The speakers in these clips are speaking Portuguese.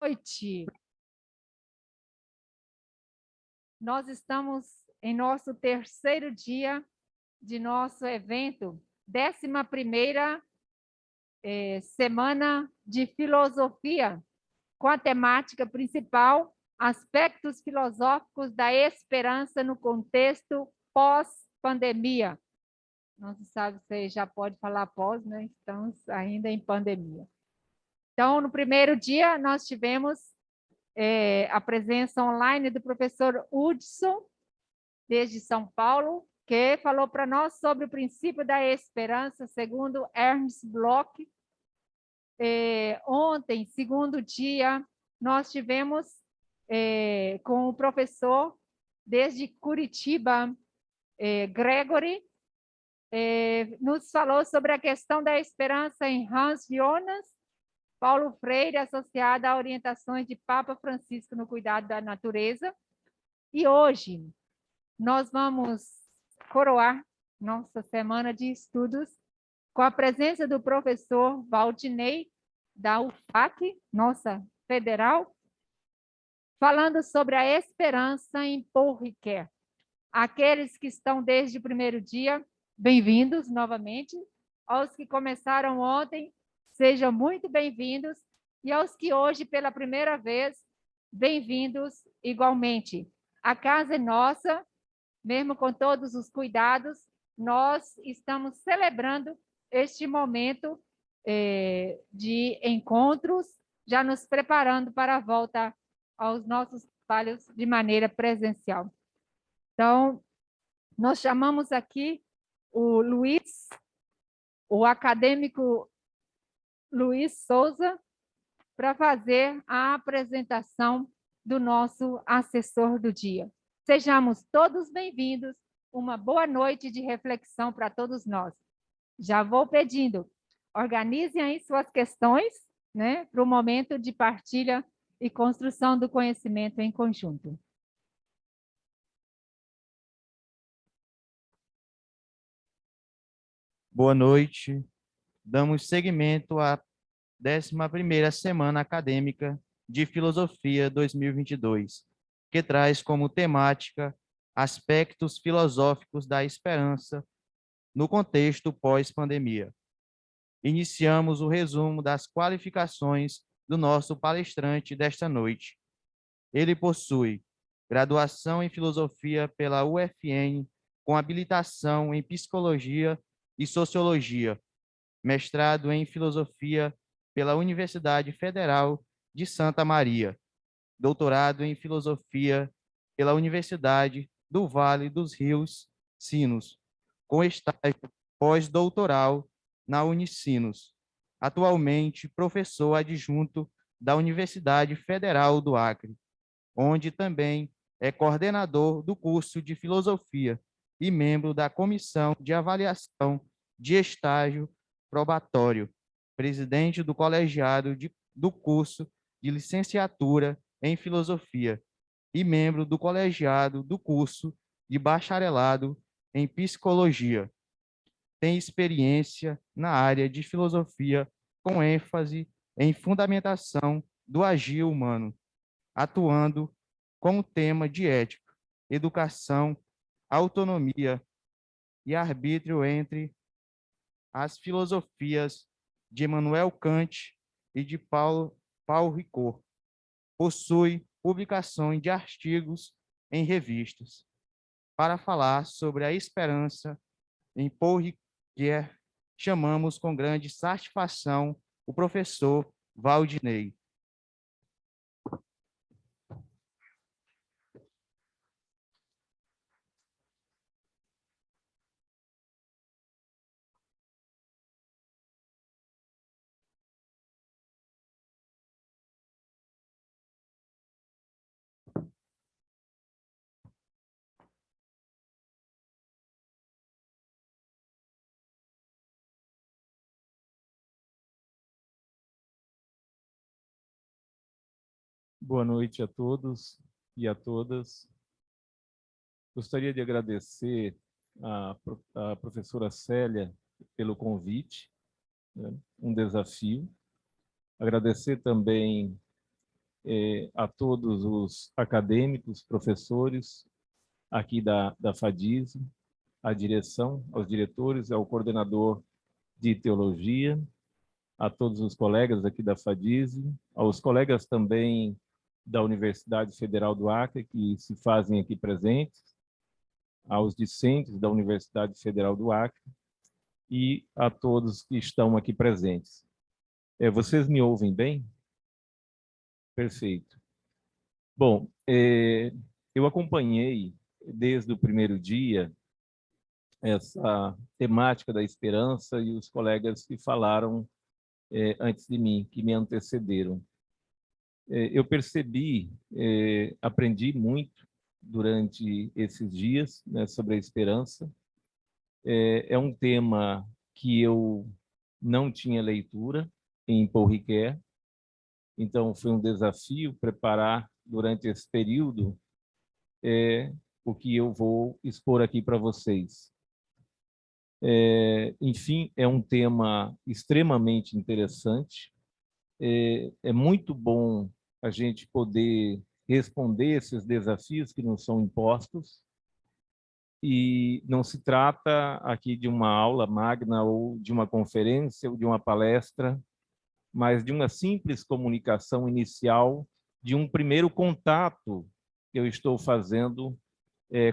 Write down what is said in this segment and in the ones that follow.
noite. Nós estamos em nosso terceiro dia de nosso evento, 11ª Semana de Filosofia, com a temática principal, aspectos filosóficos da esperança no contexto pós-pandemia. Não se sabe se já pode falar pós, né? Estamos ainda em pandemia. Então, no primeiro dia, nós tivemos a presença online do professor Hudson, desde São Paulo, que falou para nós sobre o princípio da esperança, segundo Ernst Bloch. Ontem, segundo dia, nós tivemos com o professor, desde Curitiba, Gregory, nos falou sobre a questão da esperança em Hans Jonas, Paulo Freire, associada a orientações de Papa Francisco no cuidado da natureza. E hoje nós vamos coroar nossa semana de estudos com a presença do professor Valdinei, da UFAC, nossa federal, falando sobre a esperança em Paul Ricoeur. Aqueles que estão desde o primeiro dia, bem-vindos novamente. Aos que começaram ontem, sejam muito bem-vindos. E aos que hoje, pela primeira vez, bem-vindos igualmente. A casa é nossa, mesmo com todos os cuidados, nós estamos celebrando este momento de encontros, já nos preparando para a volta aos nossos trabalhos de maneira presencial. Então, nós chamamos aqui o Luiz, o acadêmico Luiz Souza, para fazer a apresentação do nosso assessor do dia. Sejamos todos bem-vindos, uma boa noite de reflexão para todos nós. Já vou pedindo, organizem aí suas questões, né, para o momento de partilha e construção do conhecimento em conjunto. Boa noite. Damos seguimento à 11ª Semana Acadêmica de Filosofia 2022, que traz como temática aspectos filosóficos da esperança no contexto pós-pandemia. Iniciamos o resumo das qualificações do nosso palestrante desta noite. Ele possui graduação em Filosofia pela UFN, com habilitação em Psicologia e Sociologia, mestrado em Filosofia pela Universidade Federal de Santa Maria, doutorado em Filosofia pela Universidade do Vale dos Rios Sinos, com estágio pós-doutoral na Unicinos. Atualmente, professor adjunto da Universidade Federal do Acre, onde também é coordenador do curso de Filosofia e membro da Comissão de Avaliação de Estágio Probatório, presidente do colegiado do curso de Licenciatura em Filosofia e membro do colegiado do curso de Bacharelado em Psicologia. Tem experiência na área de filosofia com ênfase em fundamentação do agir humano, atuando com o tema de ética, educação, autonomia e arbítrio entre as filosofias de Immanuel Kant e de Paulo Ricoeur. Possui publicações de artigos em revistas. Para falar sobre a esperança em Paul Ricoeur, chamamos com grande satisfação o professor Valdinei. Boa noite a todos e a todas. Gostaria de agradecer à professora Célia pelo convite, né? Um desafio. Agradecer também a todos os acadêmicos, professores aqui da FADISE, à direção, aos diretores, ao coordenador de teologia, a todos os colegas aqui da FADISE, aos colegas também da Universidade Federal do Acre, que se fazem aqui presentes, aos discentes da Universidade Federal do Acre e a todos que estão aqui presentes. Vocês me ouvem bem? Perfeito. Bom, eu acompanhei desde o primeiro dia essa temática da esperança e os colegas que falaram antes de mim, que me antecederam. Eu percebi, aprendi muito durante esses dias, né, sobre a esperança. É um tema que eu não tinha leitura em Paul Ricoeur, então foi um desafio preparar durante esse período o que eu vou expor aqui para vocês. Enfim, é um tema extremamente interessante. É muito bom a gente poder responder esses desafios que nos são impostos, e não se trata aqui de uma aula magna ou de uma conferência ou de uma palestra, mas de uma simples comunicação inicial, de um primeiro contato que eu estou fazendo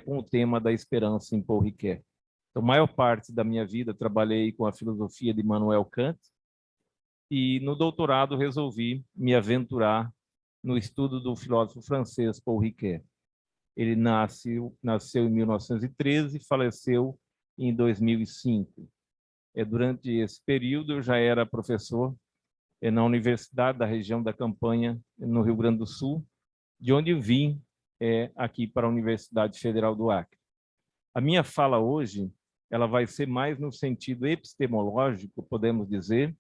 com o tema da esperança em Paul Ricoeur. Então, a maior parte da minha vida trabalhei com a filosofia de Immanuel Kant, e no doutorado resolvi me aventurar no estudo do filósofo francês Paul Ricoeur. Ele nasceu em 1913 e faleceu em 2005. Durante esse período, eu já era professor na Universidade da região da Campanha, no Rio Grande do Sul, de onde vim aqui para a Universidade Federal do Acre. A minha fala hoje ela vai ser mais no sentido epistemológico, podemos dizer,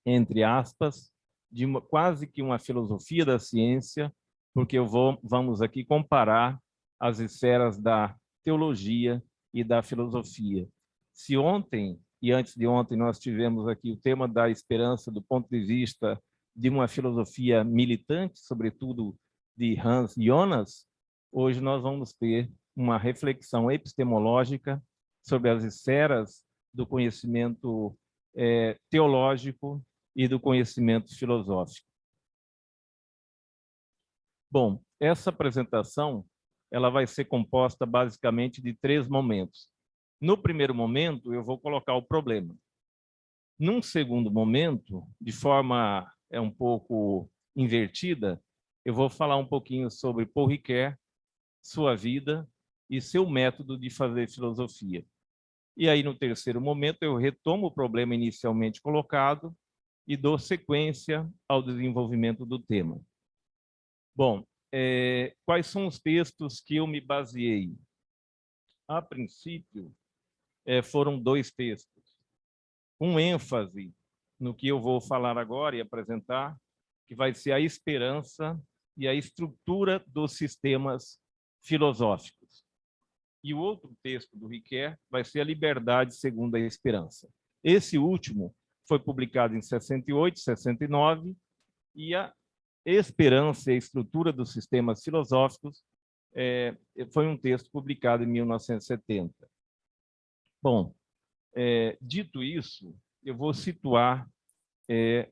entre aspas, de quase que uma filosofia da ciência, porque vamos aqui comparar as esferas da teologia e da filosofia. Se ontem e antes de ontem nós tivemos aqui o tema da esperança do ponto de vista de uma filosofia militante, sobretudo de Hans Jonas, hoje nós vamos ter uma reflexão epistemológica sobre as esferas do conhecimento teológico e do conhecimento filosófico. Bom, essa apresentação ela vai ser composta basicamente de 3 momentos. No primeiro momento, eu vou colocar o problema. Num segundo momento, de forma um pouco invertida, eu vou falar um pouquinho sobre Paul Ricoeur, sua vida e seu método de fazer filosofia. E aí, no terceiro momento, eu retomo o problema inicialmente colocado e dou sequência ao desenvolvimento do tema. Bom, quais são os textos que eu me baseei? A princípio, foram 2 textos. Um ênfase no que eu vou falar agora e apresentar, que vai ser a esperança e a estrutura dos sistemas filosóficos. E o outro texto do Ricoeur vai ser a liberdade segundo a esperança. Esse último foi publicado em 68, 69, e a esperança e a estrutura dos sistemas filosóficos foi um texto publicado em 1970. Bom, dito isso, eu vou situar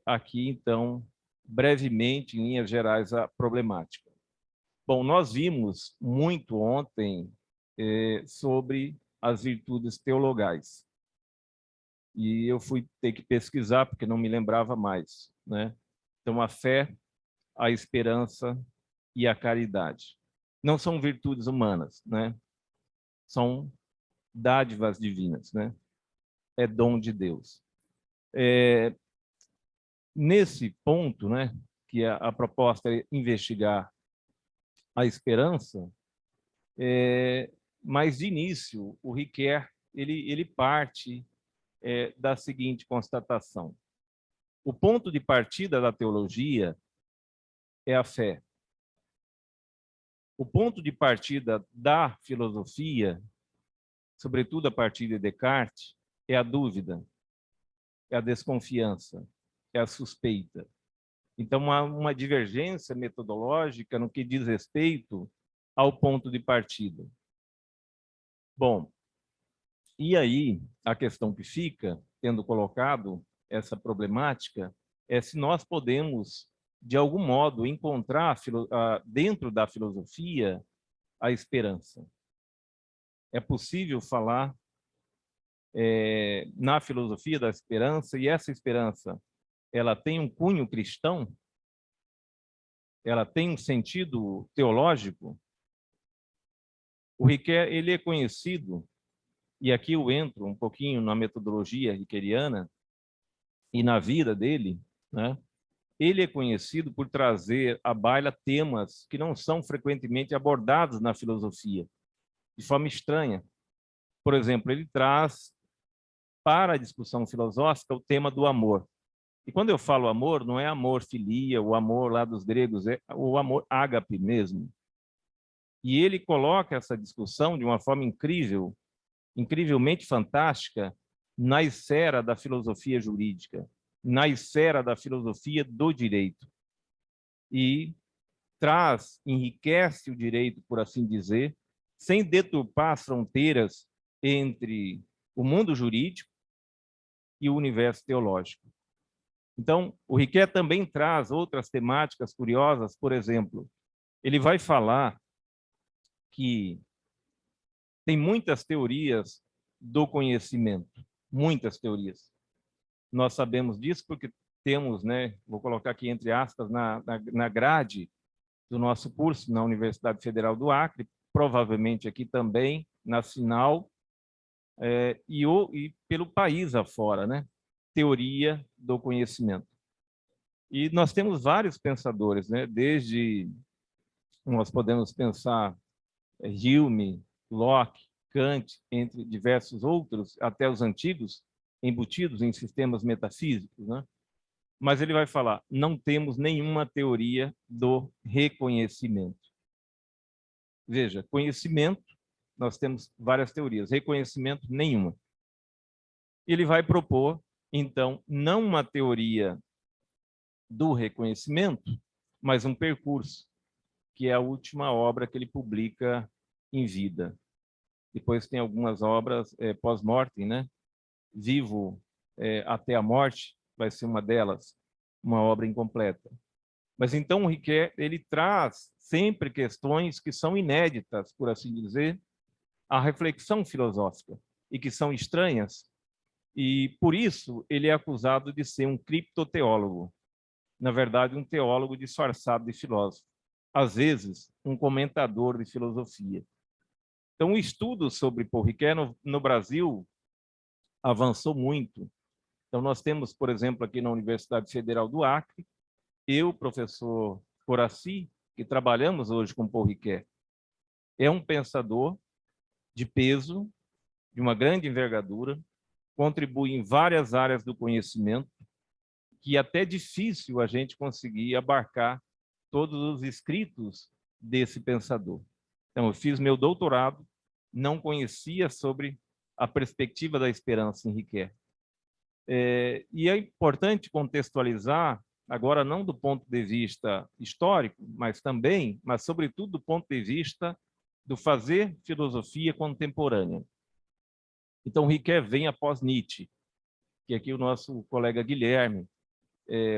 aqui, então, brevemente, em linhas gerais, a problemática. Bom, nós vimos muito ontem sobre as virtudes teologais. E eu fui ter que pesquisar, porque não me lembrava mais, né? Então, a fé, a esperança e a caridade. Não são virtudes humanas, né? São dádivas divinas, né? É dom de Deus. Nesse ponto, né, que a proposta é investigar a esperança, mas de início o Ricoeur ele parte da seguinte constatação: o ponto de partida da teologia é a fé. O ponto de partida da filosofia, sobretudo a partir de Descartes, é a dúvida, é a desconfiança, é a suspeita. Então, há uma divergência metodológica no que diz respeito ao ponto de partida. Bom, e aí a questão que fica, tendo colocado essa problemática, é se nós podemos, de algum modo, encontrar dentro da filosofia a esperança. É possível falar na filosofia da esperança, e essa esperança ela tem um cunho cristão? Ela tem um sentido teológico? O Riquet, ele é conhecido, e aqui eu entro um pouquinho na metodologia riqueriana e na vida dele, né? Ele é conhecido por trazer à baila temas que não são frequentemente abordados na filosofia, de forma estranha. Por exemplo, ele traz para a discussão filosófica o tema do amor. E quando eu falo amor, não é amor filia, o amor lá dos gregos, é o amor ágape mesmo. E ele coloca essa discussão de uma forma incrível, incrivelmente fantástica, na esfera da filosofia jurídica, na esfera da filosofia do direito. E traz, enriquece o direito, por assim dizer, sem deturpar as fronteiras entre o mundo jurídico e o universo teológico. Então, o Riquet também traz outras temáticas curiosas, por exemplo, ele vai falar que tem muitas teorias do conhecimento, muitas teorias. Nós sabemos disso porque temos, né, vou colocar aqui entre aspas, na grade do nosso curso na Universidade Federal do Acre, provavelmente aqui também, na Sinal, e pelo país afora, né? Teoria do conhecimento. E nós temos vários pensadores, né? Desde, nós podemos pensar Hume, Locke, Kant, entre diversos outros, até os antigos, embutidos em sistemas metafísicos, né? Mas ele vai falar, não temos nenhuma teoria do reconhecimento. Veja, conhecimento, nós temos várias teorias, reconhecimento, nenhuma. Ele vai propor, então, não uma teoria do reconhecimento, mas um percurso, que é a última obra que ele publica em vida. Depois tem algumas obras pós-mortem, né? Vivo até a morte, vai ser uma delas, uma obra incompleta. Mas então o Riquet, ele traz sempre questões que são inéditas, por assim dizer, à reflexão filosófica, e que são estranhas, e por isso ele é acusado de ser um criptoteólogo, na verdade um teólogo disfarçado de filósofo, às vezes um comentador de filosofia. Então o estudo sobre Paul Riquet no Brasil avançou muito. Então nós temos, por exemplo, aqui na Universidade Federal do Acre, eu, professor Coraci, que trabalhamos hoje com Paul Riquet, é um pensador de peso, de uma grande envergadura, contribui em várias áreas do conhecimento, que é até difícil a gente conseguir abarcar todos os escritos desse pensador. Então, eu fiz meu doutorado, não conhecia sobre a perspectiva da esperança em Riquet. E é importante contextualizar, agora não do ponto de vista histórico, mas também, mas sobretudo do ponto de vista do fazer filosofia contemporânea. Então, Riquet vem após Nietzsche, que aqui o nosso colega Guilherme,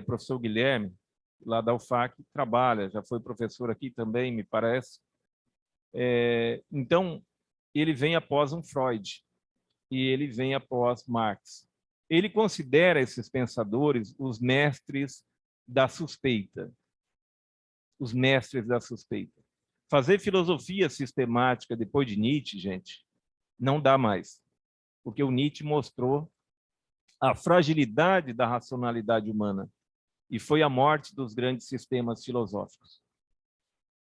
professor Guilherme, lá da UFAC, trabalha, já foi professor aqui também, me parece. Então, ele vem após um Freud, e ele vem após Marx. Ele considera esses pensadores os mestres da suspeita. Os mestres da suspeita. Fazer filosofia sistemática depois de Nietzsche, gente, não dá mais. Porque o Nietzsche mostrou a fragilidade da racionalidade humana e foi a morte dos grandes sistemas filosóficos.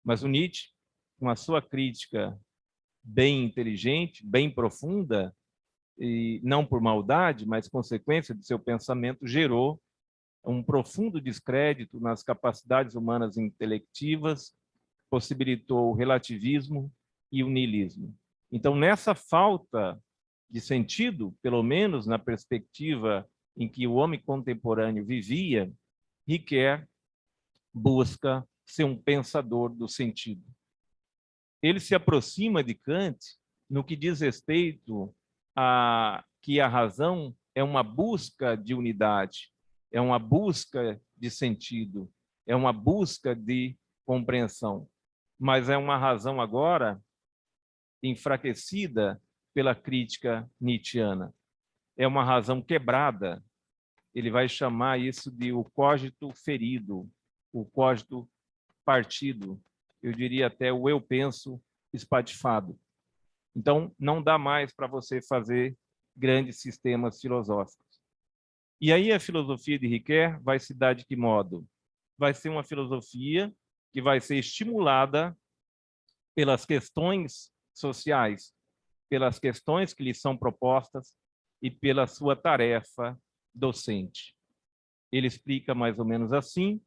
Mas o Nietzsche, com a sua crítica bem inteligente, bem profunda, e não por maldade, mas consequência de seu pensamento, gerou um profundo descrédito nas capacidades humanas intelectivas, possibilitou o relativismo e o niilismo. Então, nessa falta de sentido, pelo menos na perspectiva em que o homem contemporâneo vivia, Riquet busca ser um pensador do sentido. Ele se aproxima de Kant no que diz respeito a que a razão é uma busca de unidade, é uma busca de sentido, é uma busca de compreensão, mas é uma razão agora enfraquecida pela crítica nietzschiana. É uma razão quebrada. Ele vai chamar isso de o cogito ferido, o cogito partido, eu diria até o eu penso espatifado. Então, não dá mais para você fazer grandes sistemas filosóficos. E aí a filosofia de Ricoeur vai se dar de que modo? Vai ser uma filosofia que vai ser estimulada pelas questões sociais, pelas questões que lhe são propostas e pela sua tarefa docente. Ele explica mais ou menos assim,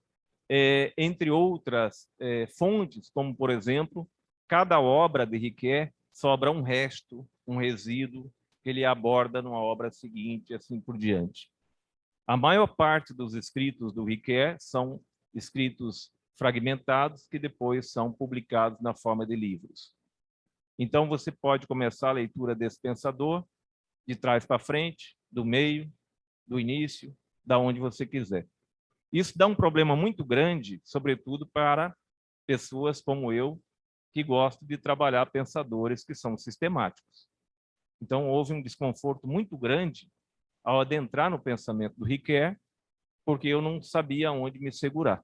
entre outras fontes, como, por exemplo, cada obra de Ricoeur sobra um resto, um resíduo, que ele aborda numa obra seguinte, assim por diante. A maior parte dos escritos do Ricoeur são escritos fragmentados, que depois são publicados na forma de livros. Então, você pode começar a leitura desse pensador, de trás para frente, do meio, do início, da onde você quiser. Isso dá um problema muito grande, sobretudo para pessoas como eu, que gostam de trabalhar pensadores que são sistemáticos. Então, houve um desconforto muito grande ao adentrar no pensamento do Ricoeur, porque eu não sabia onde me segurar.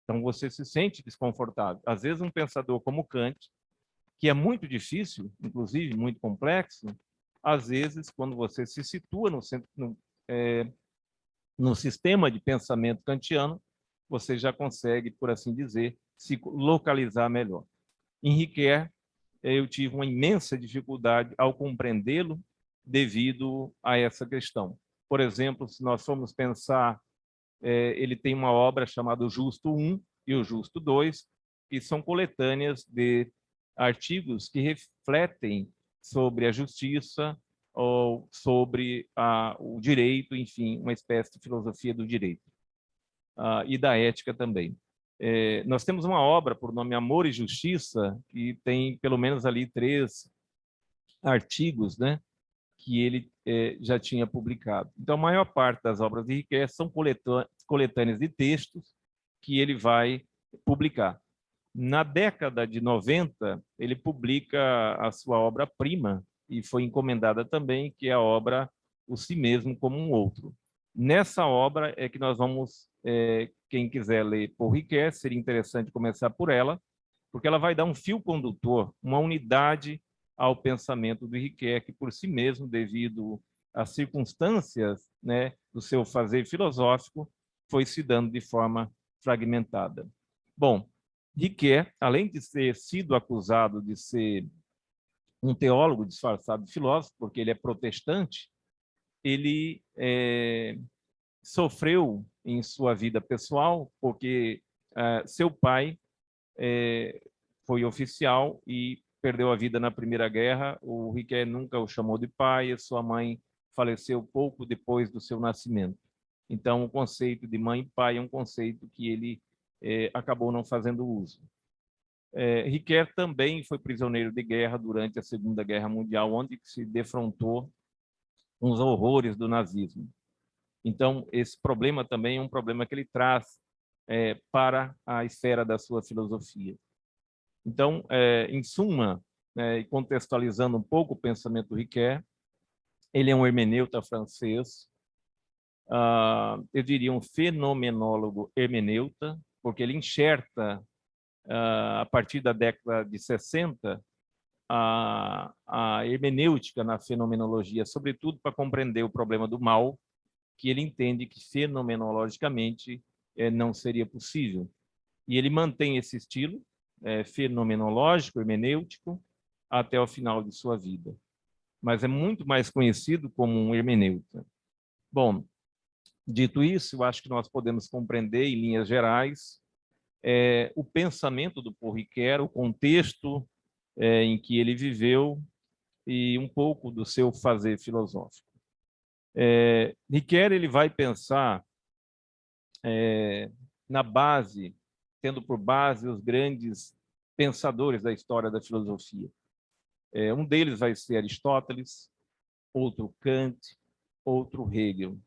Então, você se sente desconfortável. Às vezes, um pensador como Kant, que é muito difícil, inclusive muito complexo, às vezes, quando você se situa no sistema de pensamento kantiano, você já consegue, por assim dizer, se localizar melhor. Em Ricoeur, eu tive uma imensa dificuldade ao compreendê-lo devido a essa questão. Por exemplo, se nós formos pensar, ele tem uma obra chamada O Justo I e O Justo II, que são coletâneas de artigos que refletem sobre a justiça ou sobre o direito, enfim, uma espécie de filosofia do direito e da ética também. Nós temos uma obra por nome Amor e Justiça, que tem pelo menos ali 3 artigos, né, que ele já tinha publicado. Então, a maior parte das obras de Ricoeur são coletâneas de textos que ele vai publicar. Na década de 90, ele publica a sua obra-prima, e foi encomendada também, que é a obra O Si Mesmo como um Outro. Nessa obra é que nós vamos, quem quiser ler por Ricoeur, seria interessante começar por ela, porque ela vai dar um fio condutor, uma unidade ao pensamento do Ricoeur, que por si mesmo, devido às circunstâncias, né, do seu fazer filosófico, foi se dando de forma fragmentada. Bom, Ricoeur, além de ter sido acusado de ser um teólogo disfarçado de filósofo, porque ele é protestante, ele sofreu em sua vida pessoal, porque seu pai foi oficial e perdeu a vida na Primeira Guerra. O Ricoeur nunca o chamou de pai, e sua mãe faleceu pouco depois do seu nascimento. Então, o conceito de mãe e pai é um conceito que ele acabou não fazendo uso. Ricoeur também foi prisioneiro de guerra durante a Segunda Guerra Mundial, onde se defrontou com os horrores do nazismo. Então, esse problema também é um problema que ele traz para a esfera da sua filosofia. Então, em suma, e contextualizando um pouco o pensamento do Ricoeur, ele é um hermeneuta francês, eu diria um fenomenólogo hermeneuta, porque ele enxerta, a partir da década de 60, a hermenêutica na fenomenologia, sobretudo para compreender o problema do mal, que ele entende que fenomenologicamente não seria possível. E ele mantém esse estilo fenomenológico, hermenêutico, até o final de sua vida. Mas é muito mais conhecido como um hermeneuta. Bom, dito isso, eu acho que nós podemos compreender, em linhas gerais, o pensamento do Paul Ricoeur, o contexto em que ele viveu e um pouco do seu fazer filosófico. Ricoeur ele vai pensar na base, tendo por base os grandes pensadores da história da filosofia. Um deles vai ser Aristóteles, outro Kant, outro Hegel.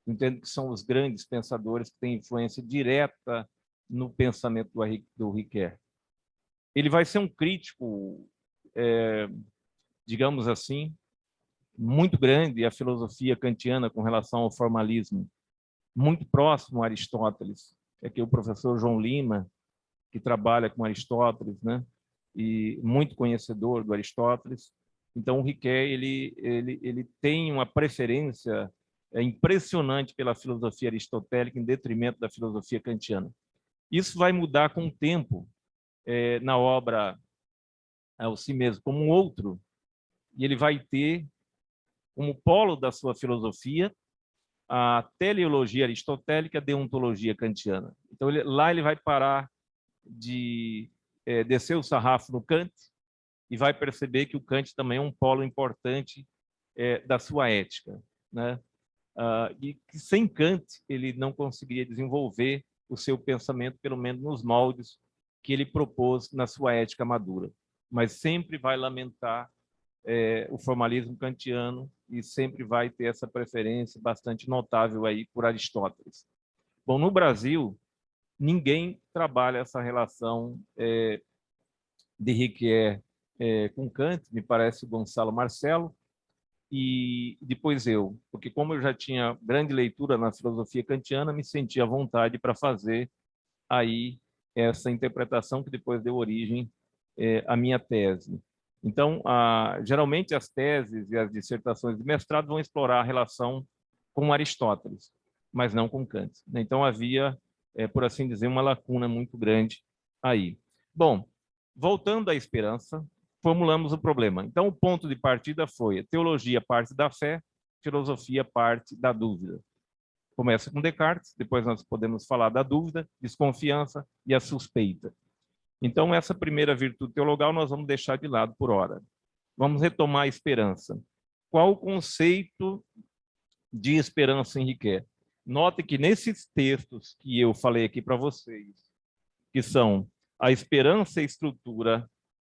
Entendo que são os grandes pensadores que têm influência direta no pensamento do Ricoeur. Ele vai ser um crítico, digamos assim, muito grande à filosofia kantiana com relação ao formalismo, muito próximo a Aristóteles. É que o professor João Lima, que trabalha com Aristóteles, né, e muito conhecedor do Aristóteles. Então, o Ricoeur ele tem uma preferência impressionante pela filosofia aristotélica em detrimento da filosofia kantiana. Isso vai mudar com o tempo na obra ao si mesmo, como um outro, e ele vai ter como polo da sua filosofia a teleologia aristotélica, a deontologia kantiana. Então, lá ele vai parar de descer o sarrafo no Kant e vai perceber que o Kant também é um polo importante da sua ética, né? E que sem Kant ele não conseguiria desenvolver o seu pensamento, pelo menos nos moldes que ele propôs na sua ética madura. Mas sempre vai lamentar o formalismo kantiano e sempre vai ter essa preferência bastante notável aí por Aristóteles. Bom, no Brasil, ninguém trabalha essa relação de Ricoeur com Kant, me parece o Gonçalo Marcelo, e depois eu, porque como eu já tinha grande leitura na filosofia kantiana, me senti à vontade para fazer aí essa interpretação que depois deu origem à minha tese. Então, geralmente as teses e as dissertações de mestrado vão explorar a relação com Aristóteles, mas não com Kant. Então, havia, por assim dizer, uma lacuna muito grande aí. Bom, voltando à esperança, formulamos o problema. Então, o ponto de partida foi a teologia parte da fé, filosofia parte da dúvida. Começa com Descartes, depois nós podemos falar da dúvida, desconfiança e a suspeita. Então, essa primeira virtude teologal nós vamos deixar de lado por hora. Vamos retomar a esperança. Qual o conceito de esperança em Ricoeur? Note que nesses textos que eu falei aqui para vocês, que são a esperança e a estrutura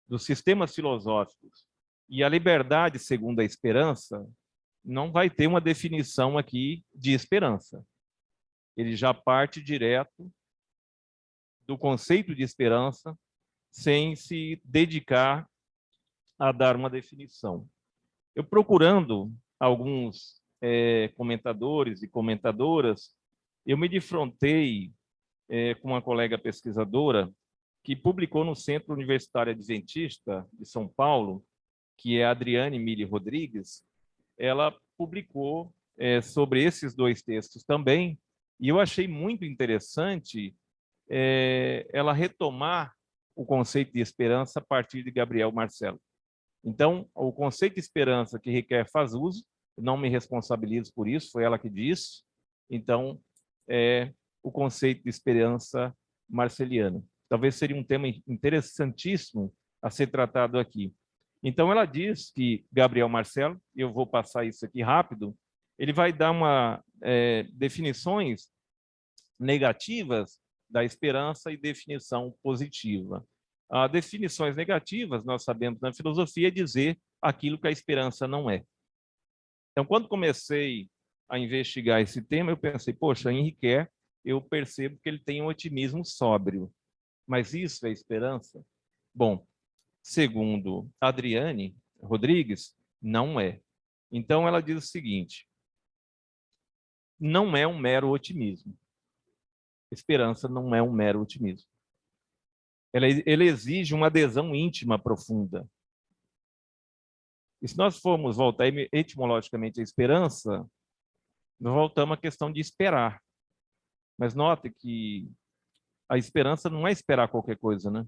dos sistemas filosóficos e a liberdade segundo a esperança, não vai ter uma definição aqui de esperança. Ele já parte direto do conceito de esperança sem se dedicar a dar uma definição. Eu procurando alguns comentadores e comentadoras, eu me defrontei com uma colega pesquisadora que publicou no Centro Universitário Adventista de São Paulo, que é a Adriane Mille Rodrigues. Ela publicou sobre esses dois textos também, e eu achei muito interessante ela retomar o conceito de esperança a partir de Gabriel Marcelo. Então, o conceito de esperança que Ricoeur faz uso, não me responsabilizo por isso, foi ela que disse, então, o conceito de esperança marceliana. Talvez seria um tema interessantíssimo a ser tratado aqui. Então, ela diz que Gabriel Marcelo, eu vou passar isso aqui rápido, ele vai dar definições negativas da esperança e definição positiva. Definições negativas, nós sabemos na filosofia, é dizer aquilo que a esperança não é. Então, quando comecei a investigar esse tema, eu pensei, poxa, em Ricoeur, eu percebo que ele tem um otimismo sóbrio. Mas isso é esperança? Bom, segundo Adriane Rodrigues, não é. Então, ela diz o seguinte, não é um mero otimismo. Esperança não é um mero otimismo. Ela exige uma adesão íntima profunda. E se nós formos voltar etimologicamente à esperança, nós voltamos à questão de esperar. Mas note que a esperança não é esperar qualquer coisa, né?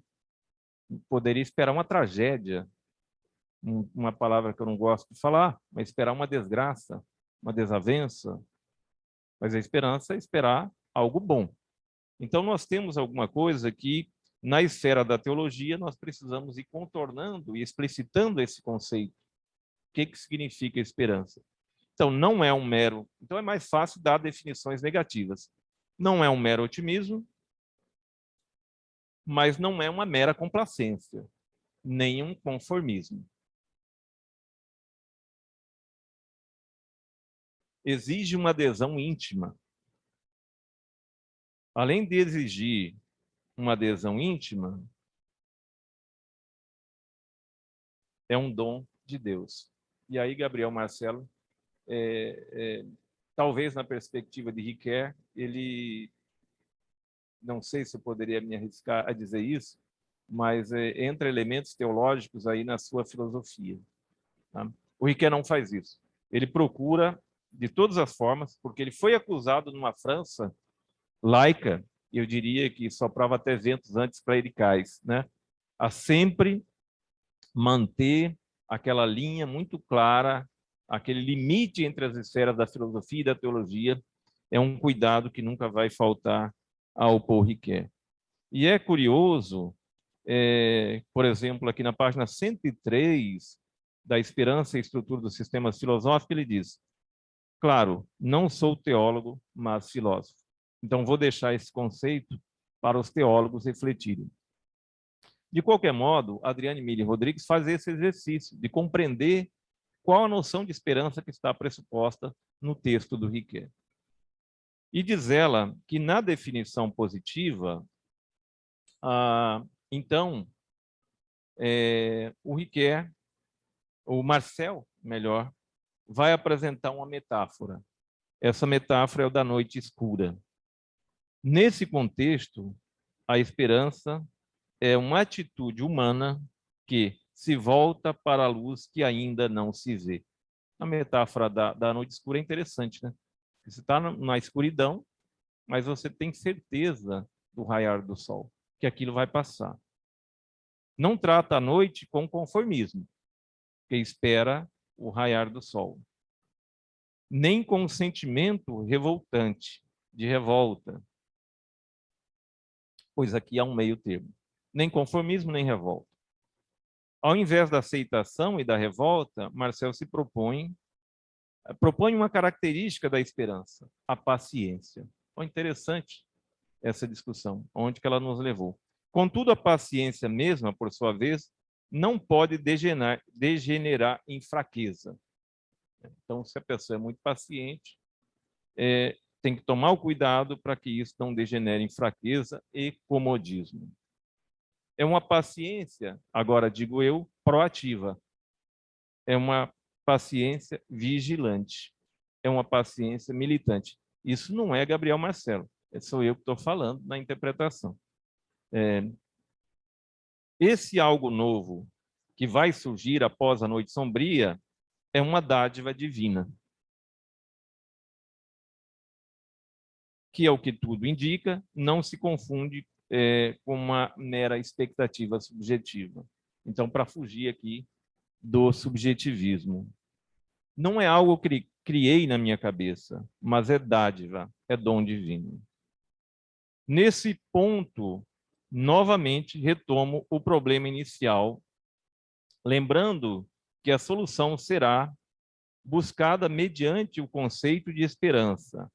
Poderia esperar uma tragédia, uma palavra que eu não gosto de falar, mas esperar uma desgraça, uma desavença. Mas a esperança é esperar algo bom. Então, nós temos alguma coisa que, na esfera da teologia, nós precisamos ir contornando e explicitando esse conceito. O que significa esperança? Então, não é um mero... Então, é mais fácil dar definições negativas. Não é um mero otimismo, mas não é uma mera complacência, nem um conformismo. Exige uma adesão íntima. Além de exigir uma adesão íntima, é um dom de Deus. E aí, Gabriel Marcelo, talvez na perspectiva de Riquet, ele, não sei se eu poderia me arriscar a dizer isso, mas entra elementos teológicos aí na sua filosofia. Tá? O Riquet não faz isso. Ele procura, de todas as formas, porque ele foi acusado numa França laica, eu diria que soprava até ventos anticlericais, né? A sempre manter aquela linha muito clara, aquele limite entre as esferas da filosofia e da teologia, é um cuidado que nunca vai faltar ao Paul Riquet. E é curioso, por exemplo, aqui na página 103 da Esperança e Estrutura dos Sistemas Filosóficos, ele diz: claro, não sou teólogo, mas filósofo. Então, vou deixar esse conceito para os teólogos refletirem. De qualquer modo, Adriane Mille Rodrigues faz esse exercício de compreender qual a noção de esperança que está pressuposta no texto do Riquet. E diz ela que, na definição positiva, então, o Riquet, o Marcel, melhor, vai apresentar uma metáfora. Essa metáfora é o da noite escura. Nesse contexto, a esperança é uma atitude humana que se volta para a luz que ainda não se vê. A metáfora da noite escura é interessante, né? Você está na escuridão, mas você tem certeza do raiar do sol, que aquilo vai passar. Não trata a noite com conformismo, que espera o raiar do sol. Nem com um sentimento revoltante, de revolta, pois aqui há um meio termo. Nem conformismo, nem revolta. Ao invés da aceitação e da revolta, Marcel se propõe uma característica da esperança, a paciência. Foi interessante essa discussão, onde que ela nos levou. Contudo, a paciência mesma, por sua vez, não pode degenerar em fraqueza. Então, se a pessoa é muito paciente, tem que tomar o cuidado para que isso não degenere em fraqueza e comodismo. É uma paciência, agora digo eu, proativa. É uma paciência vigilante. É uma paciência militante. Isso não é Gabriel Marcelo. Sou eu que estou falando na interpretação. Esse algo novo que vai surgir após a noite sombria é uma dádiva divina, que é o que tudo indica, não se confunde com uma mera expectativa subjetiva. Então, para fugir aqui do subjetivismo. Não é algo que criei na minha cabeça, mas é dádiva, é dom divino. Nesse ponto, novamente, retomo o problema inicial, lembrando que a solução será buscada mediante o conceito de esperança,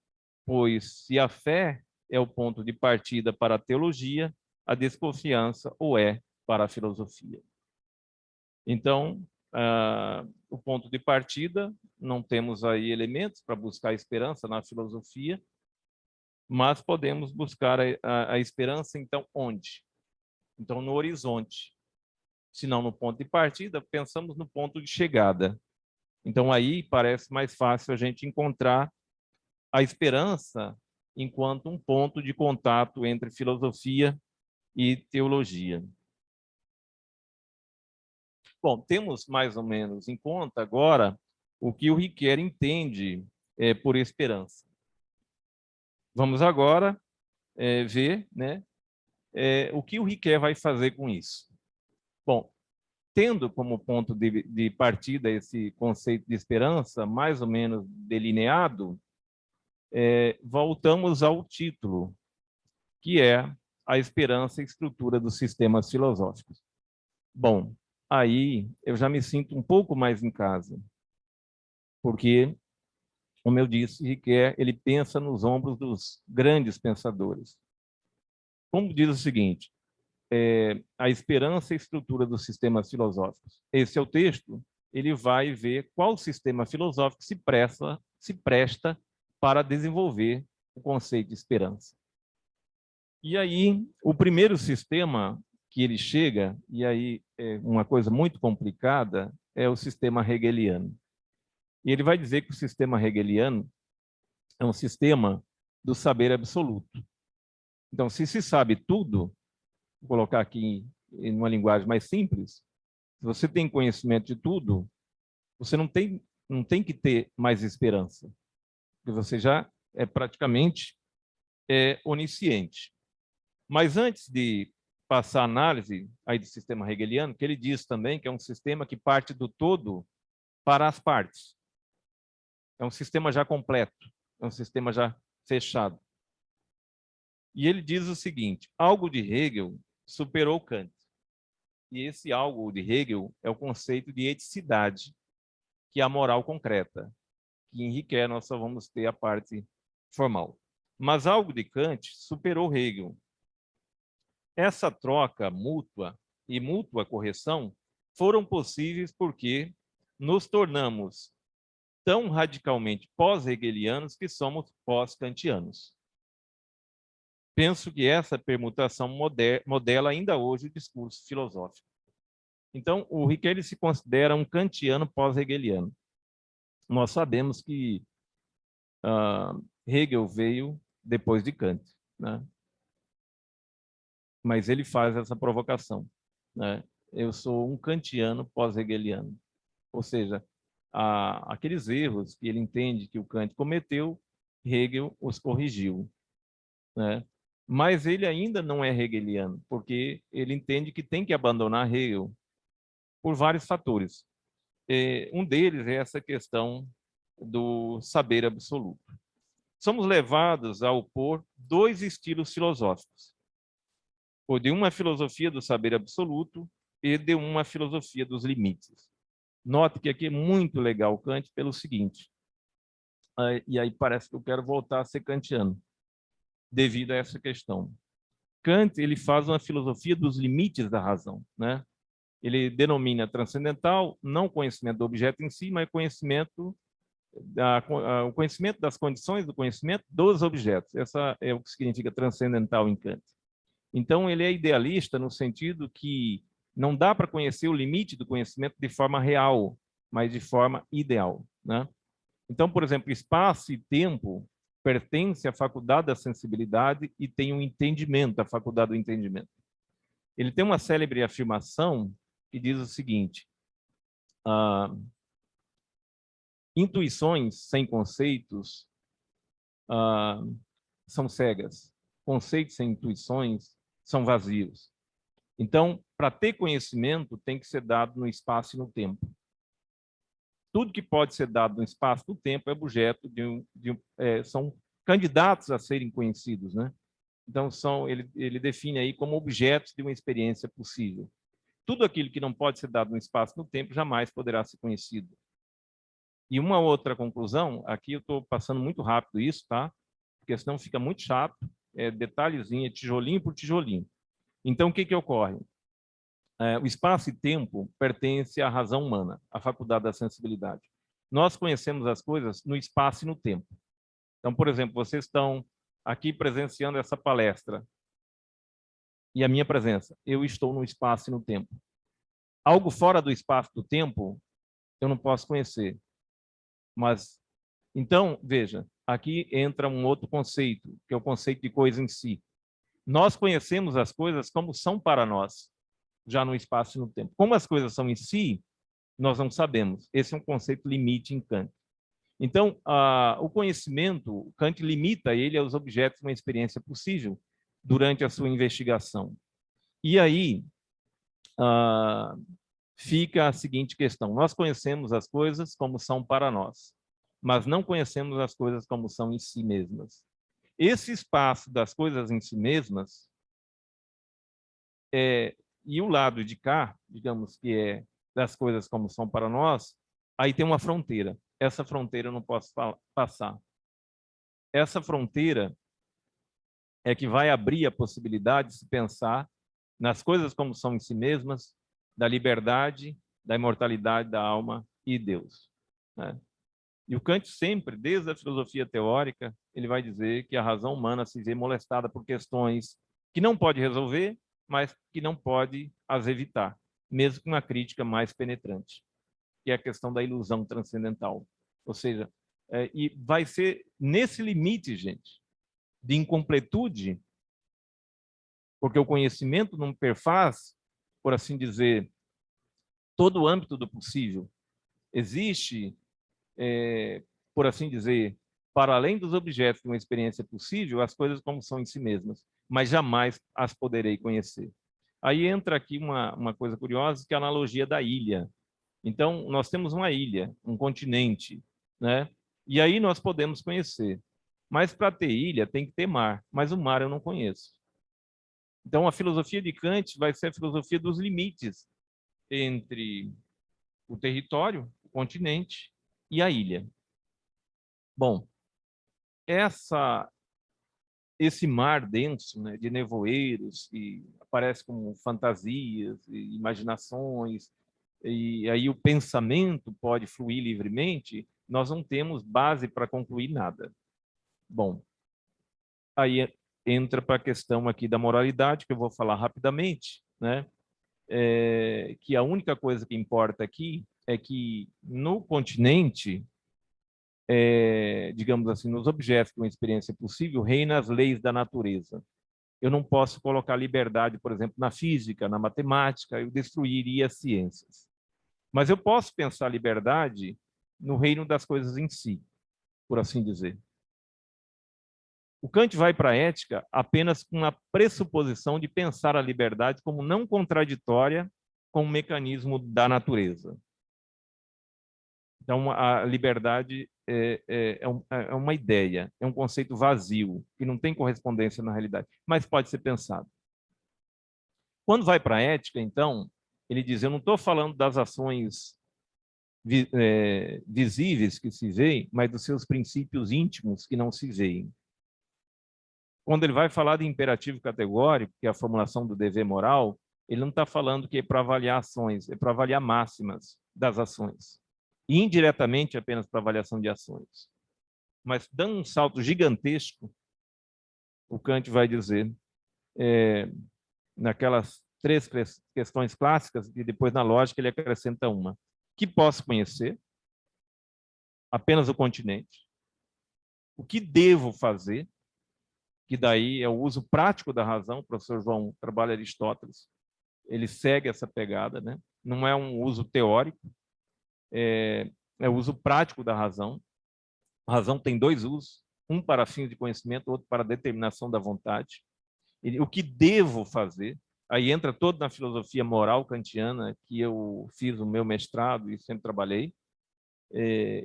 pois se a fé é o ponto de partida para a teologia, a desconfiança o é para a filosofia. Então, o ponto de partida, não temos aí elementos para buscar esperança na filosofia, mas podemos buscar a esperança, então, onde? Então, no horizonte. Se não no ponto de partida, pensamos no ponto de chegada. Então, aí parece mais fácil a gente encontrar a esperança enquanto um ponto de contato entre filosofia e teologia. Bom, temos mais ou menos em conta agora o que o Riquet entende por esperança. Vamos agora ver, né, o que o Riquet vai fazer com isso. Bom, tendo como ponto de partida esse conceito de esperança mais ou menos delineado, voltamos ao título, que é a esperança e estrutura dos sistemas filosóficos. Bom, aí eu já me sinto um pouco mais em casa, porque, como eu disse, Riquet, ele pensa nos ombros dos grandes pensadores. Como diz o seguinte, a esperança e estrutura dos sistemas filosóficos. Esse é o texto. Ele vai ver qual sistema filosófico se presta para desenvolver o conceito de esperança. E aí, o primeiro sistema que ele chega, e aí é uma coisa muito complicada, é o sistema hegeliano. E ele vai dizer que o sistema hegeliano é um sistema do saber absoluto. Então, se se sabe tudo, vou colocar aqui em uma linguagem mais simples, se você tem conhecimento de tudo, você não tem que ter mais esperança, porque você já é praticamente onisciente. Mas antes de passar a análise aí do sistema hegeliano, que ele diz também que é um sistema que parte do todo para as partes. É um sistema já completo, é um sistema já fechado. E ele diz o seguinte: algo de Hegel superou Kant. E esse algo de Hegel é o conceito de eticidade, que é a moral concreta, que em Riquet nós só vamos ter a parte formal. Mas algo de Kant superou Hegel. Essa troca mútua e mútua correção foram possíveis porque nos tornamos tão radicalmente pós-hegelianos que somos pós-kantianos. Penso que essa permutação modela ainda hoje o discurso filosófico. Então, o Riquet se considera um kantiano pós-hegeliano. Nós sabemos que Hegel veio depois de Kant, né? Mas ele faz essa provocação, né? Eu sou um kantiano pós-hegeliano. Ou seja, aqueles erros que ele entende que o Kant cometeu, Hegel os corrigiu, né? Mas ele ainda não é hegeliano, porque ele entende que tem que abandonar Hegel por vários fatores. Um deles é essa questão do saber absoluto. Somos levados a opor dois estilos filosóficos: o de uma filosofia do saber absoluto e de uma filosofia dos limites. Note que aqui é muito legal Kant pelo seguinte, e aí parece que eu quero voltar a ser kantiano, devido a essa questão. Kant, ele faz uma filosofia dos limites da razão, né? Ele denomina transcendental não conhecimento do objeto em si, mas conhecimento o conhecimento das condições do conhecimento dos objetos. Essa é o que significa transcendental em Kant. Então, ele é idealista no sentido que não dá para conhecer o limite do conhecimento de forma real, mas de forma ideal, né? Então, por exemplo, espaço e tempo pertencem à faculdade da sensibilidade e tem um entendimento, a faculdade do entendimento. Ele tem uma célebre afirmação que diz o seguinte: intuições sem conceitos são cegas. Conceitos sem intuições são vazios. Então, para ter conhecimento, tem que ser dado no espaço e no tempo. Tudo que pode ser dado no espaço e no tempo é objeto são candidatos a serem conhecidos, né? Então, ele define aí como objetos de uma experiência possível. Tudo aquilo que não pode ser dado no espaço e no tempo jamais poderá ser conhecido. E uma outra conclusão, aqui eu estou passando muito rápido isso, tá? Porque senão fica muito chato, detalhezinho, tijolinho por tijolinho. Então, o que que ocorre? O espaço e tempo pertencem à razão humana, à faculdade da sensibilidade. Nós conhecemos as coisas no espaço e no tempo. Então, por exemplo, vocês estão aqui presenciando essa palestra e a minha presença. Eu estou no espaço e no tempo. Algo fora do espaço e do tempo, eu não posso conhecer. Mas, então, veja, aqui entra um outro conceito, que é o conceito de coisa em si. Nós conhecemos as coisas como são para nós, já no espaço e no tempo. Como as coisas são em si, nós não sabemos. Esse é um conceito limite em Kant. Então, o conhecimento, Kant limita ele aos objetos de uma experiência possível durante a sua investigação. E aí fica a seguinte questão: nós conhecemos as coisas como são para nós, mas não conhecemos as coisas como são em si mesmas. Esse espaço das coisas em si mesmas e o lado de cá, digamos que é das coisas como são para nós, aí tem uma fronteira. Essa fronteira eu não posso passar. Essa fronteira é que vai abrir a possibilidade de se pensar nas coisas como são em si mesmas, da liberdade, da imortalidade da alma e Deus, né? E o Kant sempre, desde a filosofia teórica, ele vai dizer que a razão humana se vê molestada por questões que não pode resolver, mas que não pode as evitar, mesmo com uma crítica mais penetrante, que é a questão da ilusão transcendental. Ou seja, e vai ser nesse limite, gente, de incompletude, porque o conhecimento não perfaz, por assim dizer, todo o âmbito do possível. Existe, por assim dizer, para além dos objetos de uma experiência possível, as coisas como são em si mesmas, mas jamais as poderei conhecer. Aí entra aqui uma coisa curiosa, que é a analogia da ilha. Então, nós temos uma ilha, um continente, né? E aí nós podemos conhecer. Mas para ter ilha tem que ter mar, mas o mar eu não conheço. Então, a filosofia de Kant vai ser a filosofia dos limites entre o território, o continente e a ilha. Bom, esse mar denso, né, de nevoeiros, que aparece como fantasias e imaginações, e aí o pensamento pode fluir livremente, nós não temos base para concluir nada. Bom, aí entra para a questão aqui da moralidade, que eu vou falar rapidamente, né? Que a única coisa que importa aqui é que no continente, digamos assim, nos objetos de uma experiência possível, reina as leis da natureza. Eu não posso colocar liberdade, por exemplo, na física, na matemática, eu destruiria as ciências. Mas eu posso pensar liberdade no reino das coisas em si, por assim dizer. O Kant vai para a ética apenas com a pressuposição de pensar a liberdade como não contraditória com o mecanismo da natureza. Então, a liberdade é uma ideia, é um conceito vazio, que não tem correspondência na realidade, mas pode ser pensado. Quando vai para a ética, então, ele diz, eu não estou falando das ações visíveis que se veem, mas dos seus princípios íntimos que não se veem. Quando ele vai falar de imperativo categórico, que é a formulação do dever moral, ele não está falando que é para avaliar ações, é para avaliar máximas das ações. E indiretamente apenas para avaliação de ações. Mas dando um salto gigantesco, o Kant vai dizer, naquelas 3 questões clássicas, e depois na lógica ele acrescenta uma, que posso conhecer, apenas o continente, o que devo fazer, que daí é o uso prático da razão, o professor João trabalha Aristóteles, ele segue essa pegada, né? Não é um uso teórico, é o uso prático da razão. A razão tem 2 usos, um para fins de conhecimento, outro para determinação da vontade. O que devo fazer, aí entra todo na filosofia moral kantiana, que eu fiz o meu mestrado e sempre trabalhei,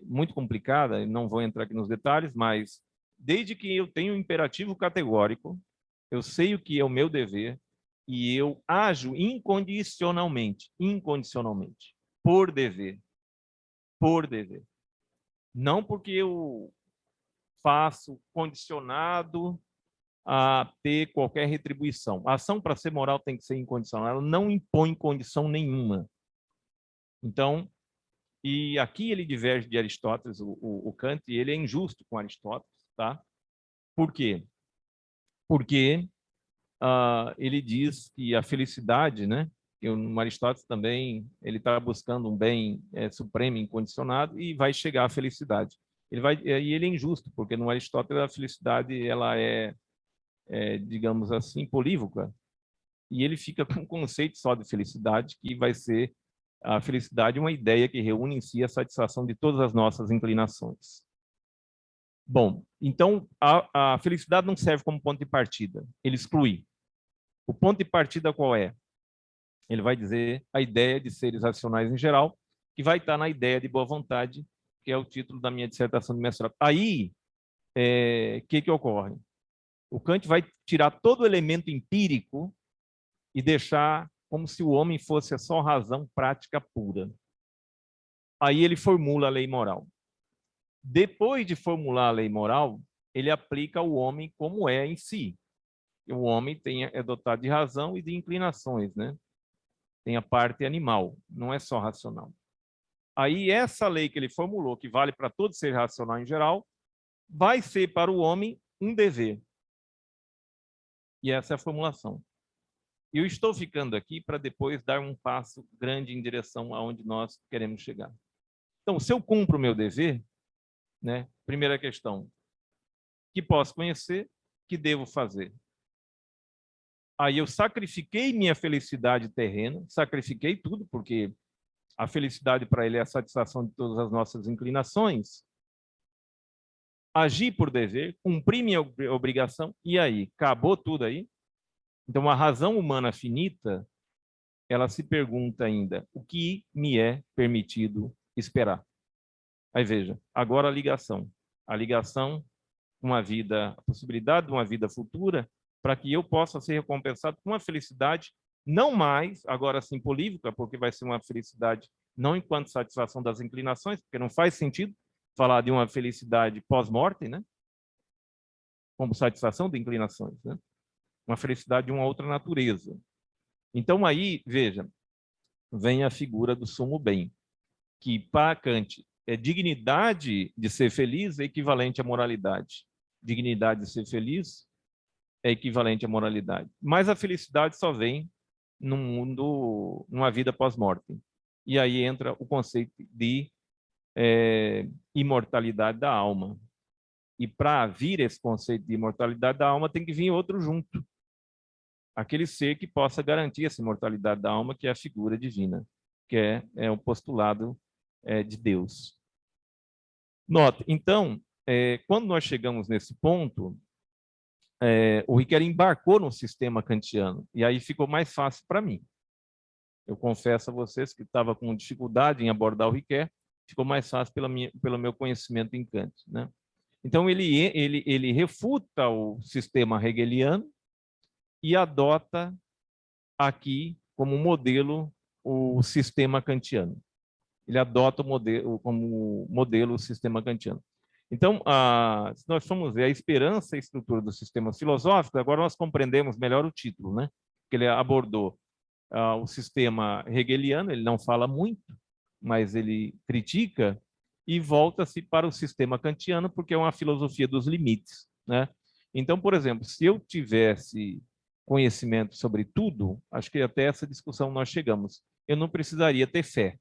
muito complicada, não vou entrar aqui nos detalhes, mas desde que eu tenho um imperativo categórico, eu sei o que é o meu dever e eu ajo incondicionalmente, por dever. Não porque eu faço condicionado a ter qualquer retribuição. A ação, para ser moral, tem que ser incondicional, ela não impõe condição nenhuma. Então, e aqui ele diverge de Aristóteles, o Kant, e ele é injusto com Aristóteles, tá? Por quê? Porque ele diz que a felicidade, né? E no Aristóteles também ele está buscando um bem supremo, incondicionado, e vai chegar à felicidade. E ele é injusto, porque no Aristóteles a felicidade ela digamos assim, polívoca, e ele fica com um conceito só de felicidade, que vai ser a felicidade uma ideia que reúne em si a satisfação de todas as nossas inclinações. Bom, então a felicidade não serve como ponto de partida, ele exclui. O ponto de partida qual é? Ele vai dizer a ideia de seres racionais em geral, que vai estar na ideia de boa vontade, que é o título da minha dissertação de mestrado. Aí, que ocorre? O Kant vai tirar todo o elemento empírico e deixar como se o homem fosse a só razão prática pura. Aí ele formula a lei moral. Depois de formular a lei moral, ele aplica o homem como é em si. o homem é dotado de razão e de inclinações, né? Tem a parte animal, não é só racional. Aí essa lei que ele formulou, que vale para todo ser racional em geral, vai ser para o homem um dever. E essa é a formulação. Eu estou ficando aqui para depois dar um passo grande em direção aonde nós queremos chegar. Então, se eu cumpro o meu dever, né? Primeira questão, que posso conhecer, que devo fazer. Aí eu sacrifiquei minha felicidade terrena, sacrifiquei tudo, porque a felicidade para ele é a satisfação de todas as nossas inclinações. Agi por dever, cumpri minha obrigação, e aí? Acabou tudo aí? Então, a razão humana finita, ela se pergunta ainda, o que me é permitido esperar? Aí veja, agora a ligação. A ligação com a vida, a possibilidade de uma vida futura, para que eu possa ser recompensado com uma felicidade, não mais, agora sim, polívica, porque vai ser uma felicidade não enquanto satisfação das inclinações, porque não faz sentido falar de uma felicidade pós-morte, né? Como satisfação de inclinações, né? Uma felicidade de uma outra natureza. Então aí, veja, vem a figura do sumo bem, que para Kant é dignidade de ser feliz é equivalente à moralidade. Dignidade de ser feliz é equivalente à moralidade. Mas a felicidade só vem num mundo, numa vida pós-morte. E aí entra o conceito de imortalidade da alma. E para vir esse conceito de imortalidade da alma, tem que vir outro junto. Aquele ser que possa garantir essa imortalidade da alma, que é a figura divina, que é o postulado de Deus. Nota, então, quando nós chegamos nesse ponto, o Riquet embarcou no sistema kantiano, e aí ficou mais fácil para mim. Eu confesso a vocês que estava com dificuldade em abordar o Riquet, ficou mais fácil pelo meu conhecimento em Kant, né? Então, ele refuta o sistema hegeliano e adota aqui como modelo o sistema kantiano. Ele adota como modelo o sistema kantiano. Então, se nós formos ver a esperança e a estrutura dos sistemas filosóficos, agora nós compreendemos melhor o título, né? Que ele abordou o sistema hegeliano, ele não fala muito, mas ele critica e volta-se para o sistema kantiano, porque é uma filosofia dos limites, né? Então, por exemplo, se eu tivesse conhecimento sobre tudo, acho que até essa discussão nós chegamos, eu não precisaria ter fé.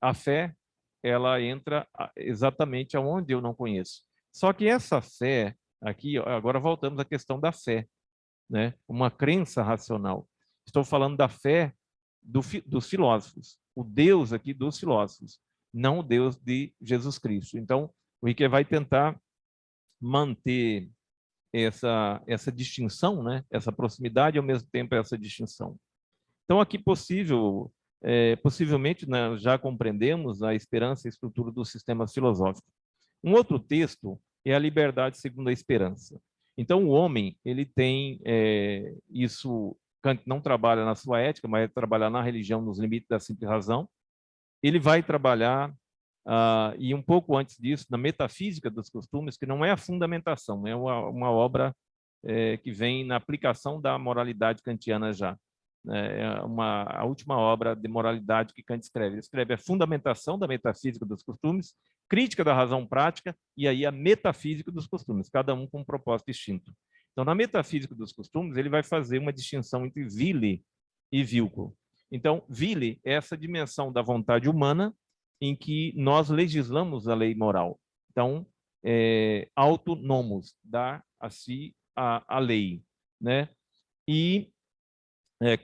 A fé, ela entra exatamente aonde eu não conheço. Só que essa fé, aqui, agora voltamos à questão da fé, né? Uma crença racional. Estou falando da fé dos filósofos, o Deus aqui dos filósofos, não o Deus de Jesus Cristo. Então, o Riquet vai tentar manter essa distinção, né? Essa proximidade e, ao mesmo tempo, essa distinção. Então, aqui possivelmente, né, já compreendemos a esperança e a estrutura dos sistemas filosóficos. Um outro texto é a liberdade segundo a esperança. Então, o homem, ele tem isso, Kant não trabalha na sua ética, mas vai trabalhar na religião, nos limites da simples razão. Ele vai trabalhar, e um pouco antes disso, na metafísica dos costumes, que não é a fundamentação, é uma obra que vem na aplicação da moralidade kantiana já. A última obra de moralidade que Kant escreve. Ele escreve a fundamentação da metafísica dos costumes, crítica da razão prática e aí a metafísica dos costumes, cada um com um propósito distinto. Então, na metafísica dos costumes, ele vai fazer uma distinção entre vile e vilco. Então, vile é essa dimensão da vontade humana em que nós legislamos a lei moral. Então, autonomos, dar a si a lei, né? E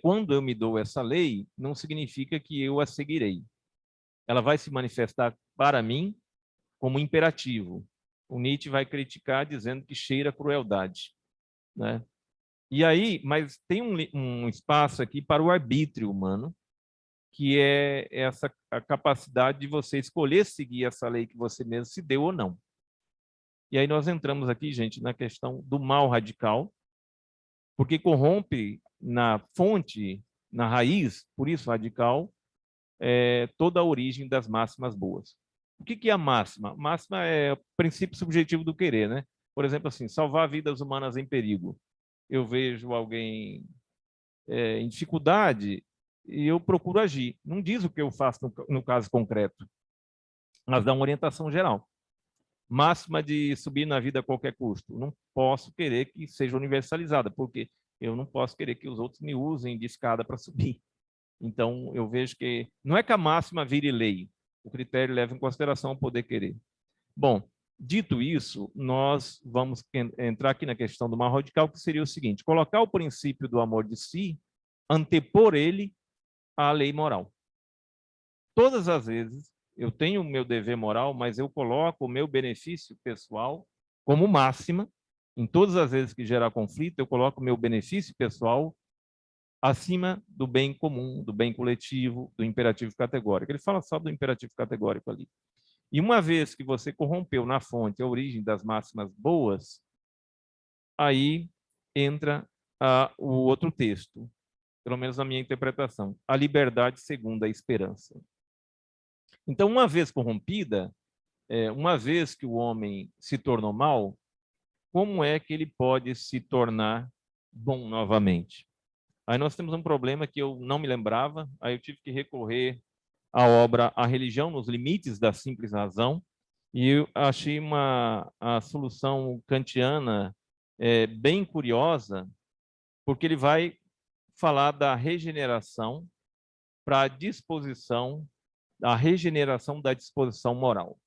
quando eu me dou essa lei, não significa que eu a seguirei. Ela vai se manifestar para mim como imperativo. O Nietzsche vai criticar dizendo que cheira crueldade, né? E aí, mas tem um espaço aqui para o arbítrio humano, que é a capacidade de você escolher seguir essa lei que você mesmo se deu ou não. E aí nós entramos aqui, gente, na questão do mal radical, porque corrompe na fonte, na raiz, por isso radical, toda a origem das máximas boas. O que é a máxima? Máxima é o princípio subjetivo do querer, né? Por exemplo, assim, salvar vidas humanas em perigo. eu vejo alguém em dificuldade e eu procuro agir. Não diz o que eu faço no caso concreto, mas dá uma orientação geral. Máxima de subir na vida a qualquer custo. Não posso querer que seja universalizada, porque eu não posso querer que os outros me usem de escada para subir. Então, eu vejo que não é que a máxima vire lei, o critério leva em consideração o poder querer. Bom, dito isso, nós vamos entrar aqui na questão do mal radical, que seria o seguinte: colocar o princípio do amor de si, antepor ele à lei moral. Todas as vezes eu tenho o meu dever moral, mas eu coloco o meu benefício pessoal como máxima. Em todas as vezes que gerar conflito, eu coloco o meu benefício pessoal acima do bem comum, do bem coletivo, do imperativo categórico. Ele fala só do imperativo categórico ali. E uma vez que você corrompeu na fonte a origem das máximas boas, aí entra o outro texto, pelo menos na minha interpretação, a liberdade segundo a esperança. Então, uma vez corrompida, uma vez que o homem se tornou mal, como é que ele pode se tornar bom novamente? Aí nós temos um problema que eu não me lembrava, aí eu tive que recorrer à obra A Religião nos Limites da Simples Razão, e eu achei a solução kantiana bem curiosa, porque ele vai falar da regeneração para a disposição, a regeneração da disposição moral.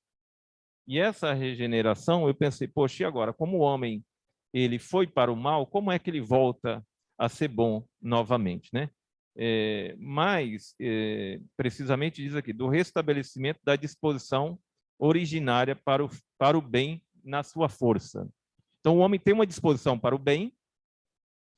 E essa regeneração, eu pensei, poxa, e agora? Como o homem ele foi para o mal, como é que ele volta a ser bom novamente, né? Mas, precisamente diz aqui, do restabelecimento da disposição originária para o bem na sua força. Então, o homem tem uma disposição para o bem,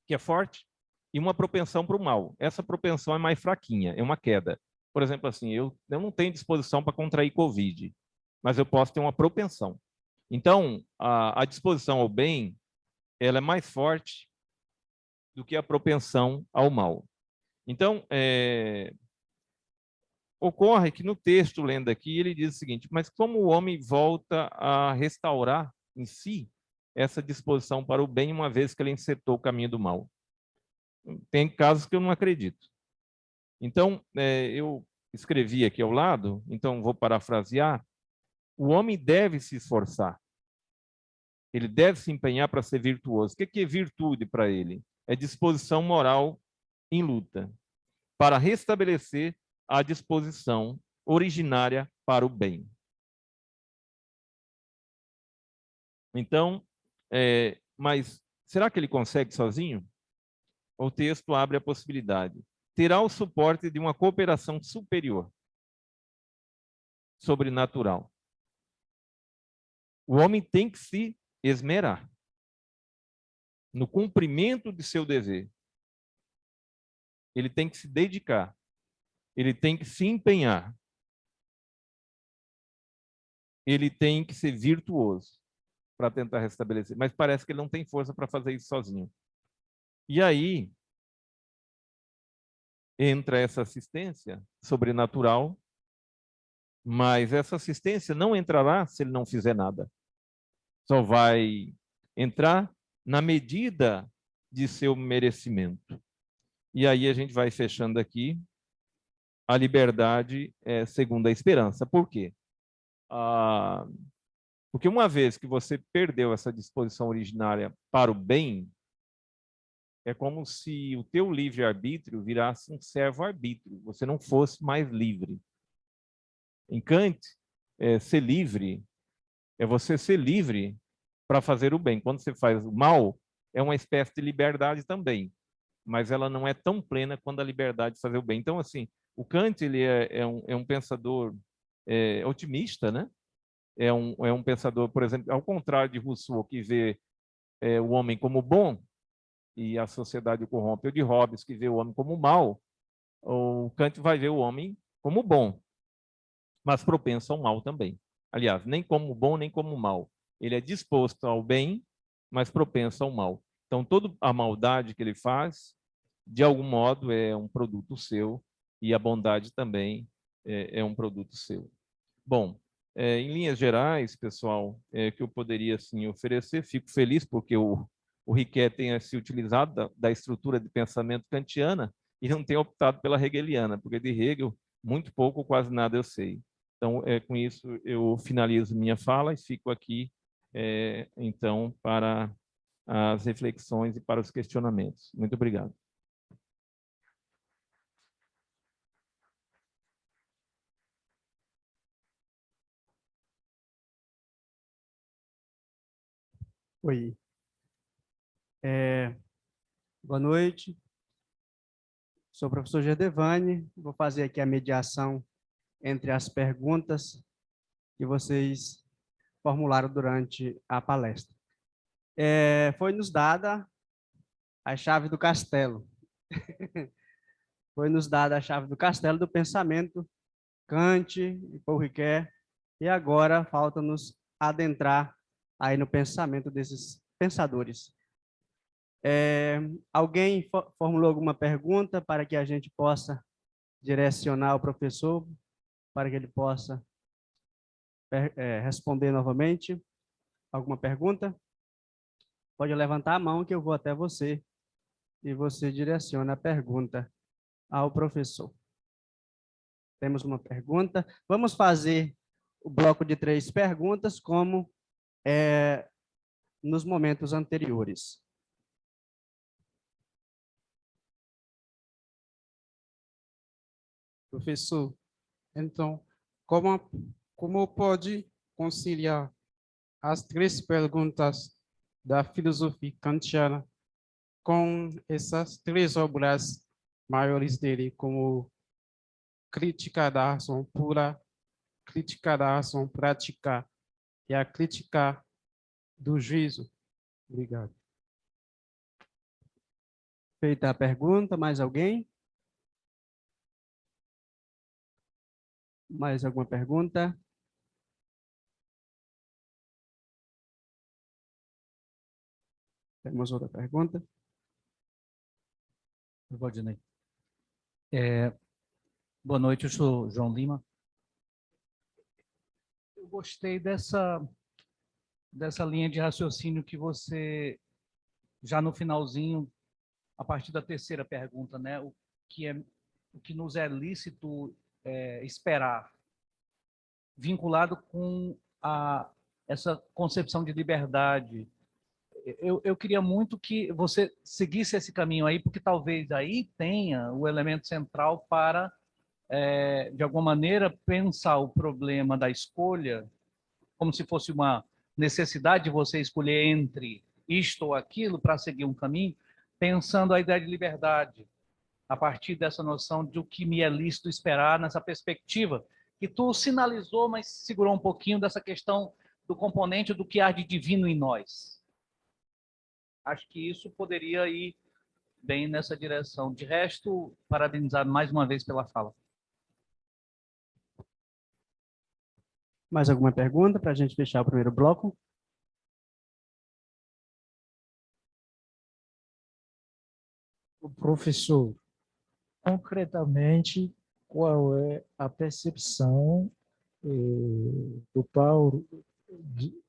que é forte, e uma propensão para o mal. Essa propensão é mais fraquinha, é uma queda. Por exemplo, assim, eu não tenho disposição para contrair Covid, mas eu posso ter uma propensão. Então, a disposição ao bem, ela é mais forte do que a propensão ao mal. Então, ocorre que no texto, lendo aqui, ele diz o seguinte: mas como o homem volta a restaurar em si essa disposição para o bem, uma vez que ele encetou o caminho do mal? Tem casos que eu não acredito. Então, eu escrevi aqui ao lado, então vou parafrasear: o homem deve se esforçar, ele deve se empenhar para ser virtuoso. O que é virtude para ele? É disposição moral em luta, para restabelecer a disposição originária para o bem. Então, mas será que ele consegue sozinho? O texto abre a possibilidade. Terá o suporte de uma cooperação superior, sobrenatural. O homem tem que se esmerar no cumprimento de seu dever. Ele tem que se dedicar. Ele tem que se empenhar. Ele tem que ser virtuoso para tentar restabelecer. Mas parece que ele não tem força para fazer isso sozinho. E aí entra essa assistência sobrenatural, mas essa assistência não entrará se ele não fizer nada. Só vai entrar na medida de seu merecimento. E aí a gente vai fechando aqui a liberdade segundo a esperança. Por quê? Porque uma vez que você perdeu essa disposição originária para o bem, é como se o teu livre-arbítrio virasse um servo-arbítrio, você não fosse mais livre. Em Kant, ser livre é você ser livre para fazer o bem. Quando você faz o mal, é uma espécie de liberdade também, mas ela não é tão plena quanto a liberdade de fazer o bem. Então, assim, o Kant ele é um pensador otimista, né? É um pensador, por exemplo, ao contrário de Rousseau, que vê o homem como bom e a sociedade o corrompe, ou de Hobbes, que vê o homem como mal, o Kant vai ver o homem como bom, mas propenso ao mal também. Aliás, nem como bom, nem como mal. Ele é disposto ao bem, mas propenso ao mal. Então, toda a maldade que ele faz, de algum modo, é um produto seu, e a bondade também é um produto seu. Bom, em linhas gerais, pessoal, que eu poderia assim, oferecer, fico feliz porque o o Riquet tenha se utilizado da estrutura de pensamento kantiana e não tenha optado pela hegeliana, porque de Hegel, muito pouco ou quase nada eu sei. Então, com isso, eu finalizo minha fala e fico aqui, então, para as reflexões e para os questionamentos. Muito obrigado. Oi. Boa noite. Sou o professor Gerdevani. Vou fazer aqui a mediação entre as perguntas que vocês formularam durante a palestra. Foi nos dada a chave do castelo. Foi nos dada a chave do castelo do pensamento, Kant e Paul Ricoeur, e agora falta-nos adentrar aí no pensamento desses pensadores. Alguém formulou alguma pergunta para que a gente possa direcionar o professor, para que ele possa responder novamente? Alguma pergunta? Pode levantar a mão que eu vou até você e você direciona a pergunta ao professor. Temos uma pergunta. Vamos fazer o bloco de 3 perguntas, como nos momentos anteriores. Professor, então, como pode conciliar as 3 perguntas da filosofia kantiana com essas 3 obras maiores dele, como Crítica da Ação Pura, Crítica da Ação Prática e a Crítica do Juízo? Obrigado. Feita a pergunta, mais alguém? Mais alguma pergunta? Temos outra pergunta? Valdinei. Boa noite, eu sou João Lima. Eu gostei dessa linha de raciocínio que você, já no finalzinho, a partir da terceira pergunta, né, o que nos é lícito esperar, vinculado com essa concepção de liberdade. Eu queria muito que você seguisse esse caminho aí, porque talvez aí tenha o elemento central para, de alguma maneira, pensar o problema da escolha como se fosse uma necessidade de você escolher entre isto ou aquilo para seguir um caminho, pensando a ideia de liberdade, a partir dessa noção de o que me é lícito esperar nessa perspectiva, que tu sinalizou, mas segurou um pouquinho dessa questão do componente do que há de divino em nós. Acho que isso poderia ir bem nessa direção. De resto, parabenizar mais uma vez pela fala. Mais alguma pergunta para a gente fechar o primeiro bloco? O professor, concretamente, qual é a percepção do Paulo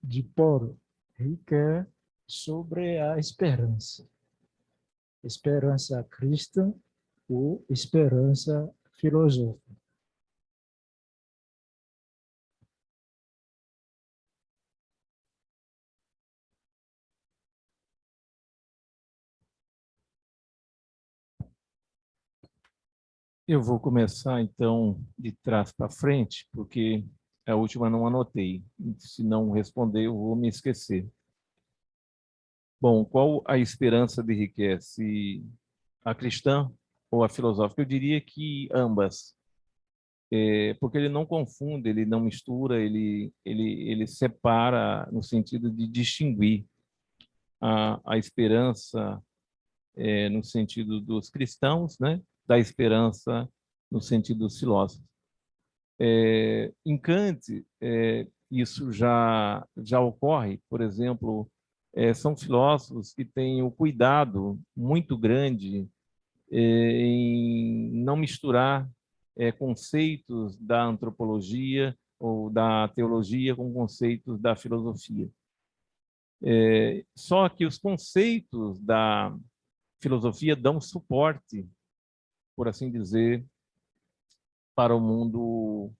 de Paul Ricoeur sobre a esperança? Esperança cristã ou esperança filosófica? Eu vou começar, então, de trás para frente, porque a última não anotei. Se não responder, eu vou me esquecer. Bom, qual a esperança de Ricoeur? Se a cristã ou a filosófica? Eu diria que ambas. Porque ele não confunde, ele não mistura, ele separa no sentido de distinguir a esperança no sentido dos cristãos, né, da esperança no sentido dos filósofos. Em Kant, isso já ocorre, por exemplo, são filósofos que têm o cuidado muito grande em não misturar conceitos da antropologia ou da teologia com conceitos da filosofia. Só que os conceitos da filosofia dão suporte, por assim dizer, para o mundo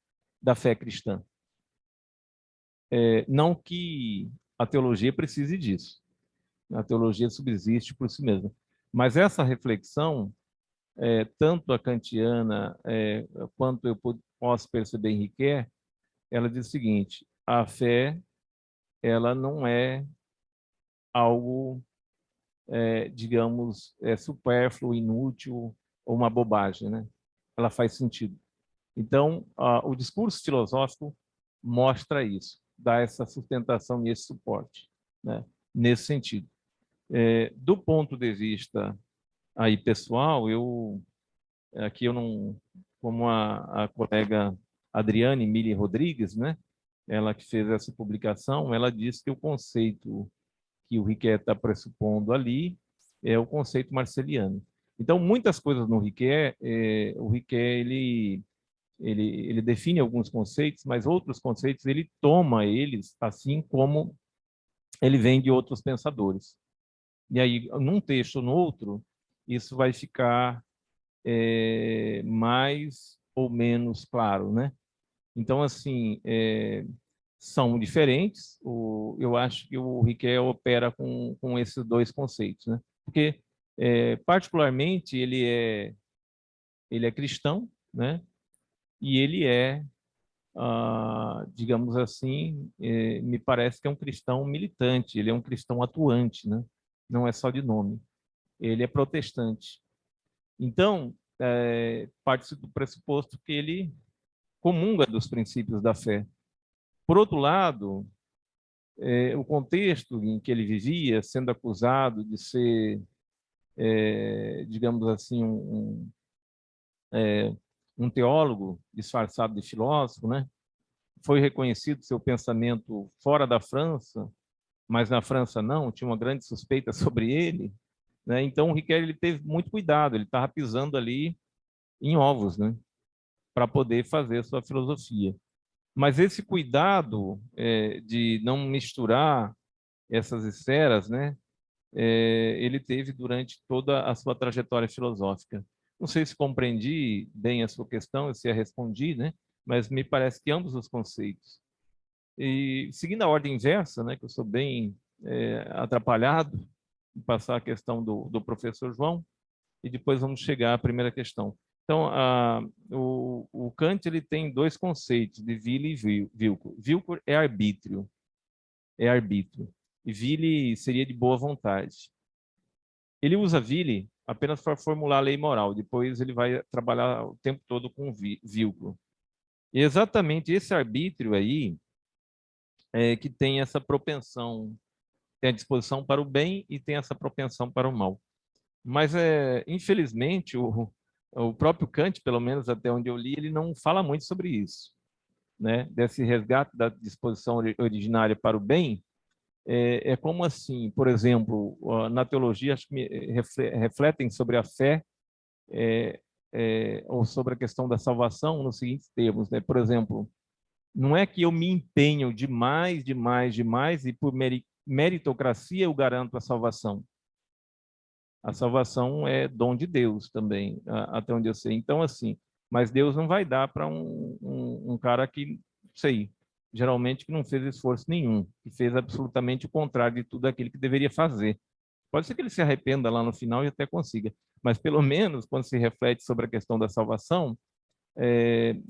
da fé cristã. Não que a teologia precise disso. A teologia subsiste por si mesma. Mas essa reflexão, tanto a kantiana quanto eu posso perceber em Riquet, ela diz o seguinte: a fé, ela não é algo, digamos, supérfluo, inútil ou uma bobagem, né? Ela faz sentido. Então, o discurso filosófico mostra isso, dá essa sustentação e esse suporte, né? Nesse sentido. Do ponto de vista aí pessoal, aqui eu não, como a colega Adriane Mili Rodrigues, né? Ela que fez essa publicação, ela disse que o conceito que o Riquet está pressupondo ali é o conceito marceliano. Então, muitas coisas no Riquet, o Riquet ele define alguns conceitos, mas outros conceitos ele toma eles assim como ele vem de outros pensadores. E aí, num texto ou no outro, isso vai ficar mais ou menos claro, né? Então, assim, são diferentes. Eu acho que o Riquet opera com esses dois conceitos, né? Porque, particularmente, ele é cristão, né? E ele digamos assim, me parece que é um cristão militante, ele é um cristão atuante, né? Não é só de nome. Ele é protestante. Então, parte do pressuposto que ele comunga dos princípios da fé. Por outro lado, o contexto em que ele vivia, sendo acusado de ser, digamos assim, um teólogo disfarçado de filósofo, né? Foi reconhecido seu pensamento fora da França, mas na França não, tinha uma grande suspeita sobre ele, né? Então o Riquet ele teve muito cuidado, ele estava pisando ali em ovos, né? Para poder fazer sua filosofia. Mas esse cuidado de não misturar essas esferas, né? Ele teve durante toda a sua trajetória filosófica. Não sei se compreendi bem a sua questão, se a respondi, né? Mas me parece que ambos os conceitos. E seguindo a ordem inversa, né? Que eu sou bem atrapalhado em passar a questão do professor João, e depois vamos chegar à primeira questão. Então, o Kant ele tem dois conceitos, de Wille e Willkür. Willkür é arbítrio, e Wille seria de boa vontade. Ele usa Wille apenas para formular a lei moral, depois ele vai trabalhar o tempo todo com Willkür. E exatamente esse arbítrio aí que tem essa propensão, tem a disposição para o bem e tem essa propensão para o mal. Mas, infelizmente, o próprio Kant, pelo menos até onde eu li, ele não fala muito sobre isso, né? Desse resgate da disposição originária para o bem. Como assim, por exemplo, na teologia, acho que refletem sobre a fé ou sobre a questão da salvação nos seguintes termos, né? Por exemplo, não é que eu me empenho demais e por meritocracia eu garanto a salvação. A salvação é dom de Deus também, até onde eu sei. Então, assim, mas Deus não vai dar para um cara que, sei, geralmente que não fez esforço nenhum, que fez absolutamente o contrário de tudo aquilo que deveria fazer. Pode ser que ele se arrependa lá no final e até consiga, mas pelo menos quando se reflete sobre a questão da salvação,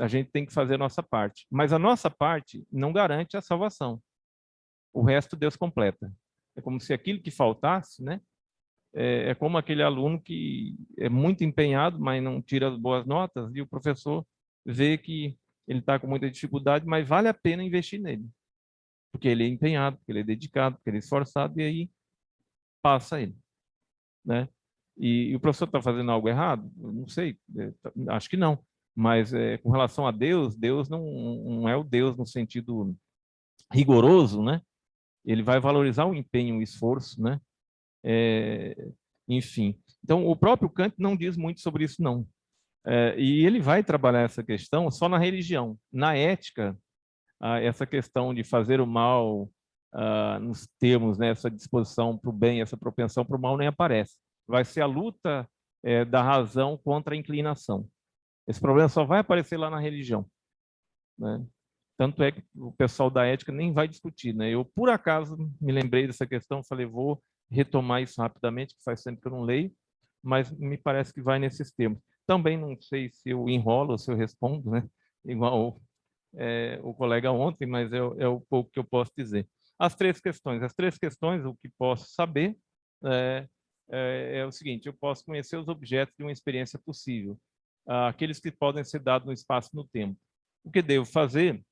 a gente tem que fazer a nossa parte. Mas a nossa parte não garante a salvação. O resto Deus completa. É como se aquilo que faltasse, né? É como aquele aluno que é muito empenhado, mas não tira as boas notas, e o professor vê que ele está com muita dificuldade, mas vale a pena investir nele. Porque ele é empenhado, porque ele é dedicado, porque ele é esforçado, e aí passa ele, né? E o professor está fazendo algo errado? Eu não sei, acho que não. Mas com relação a Deus, Deus não é o Deus no sentido rigoroso, né? Ele vai valorizar o empenho, o esforço, né? Enfim. Então, o próprio Kant não diz muito sobre isso, não. E ele vai trabalhar essa questão só na religião. Na ética, essa questão de fazer o mal nos termos, né, essa disposição para o bem, essa propensão para o mal nem aparece. Vai ser a luta da razão contra a inclinação. Esse problema só vai aparecer lá na religião, né? Tanto é que o pessoal da ética nem vai discutir, né? Eu, por acaso, me lembrei dessa questão, falei, vou retomar isso rapidamente, que faz tempo que eu não leio, mas me parece que vai nesses termos. Também não sei se eu enrolo ou se eu respondo, né? Igual o colega ontem, mas é o pouco que eu posso dizer. As três questões, o que posso saber é o seguinte: eu posso conhecer os objetos de uma experiência possível, aqueles que podem ser dados no espaço e no tempo. O que devo fazer?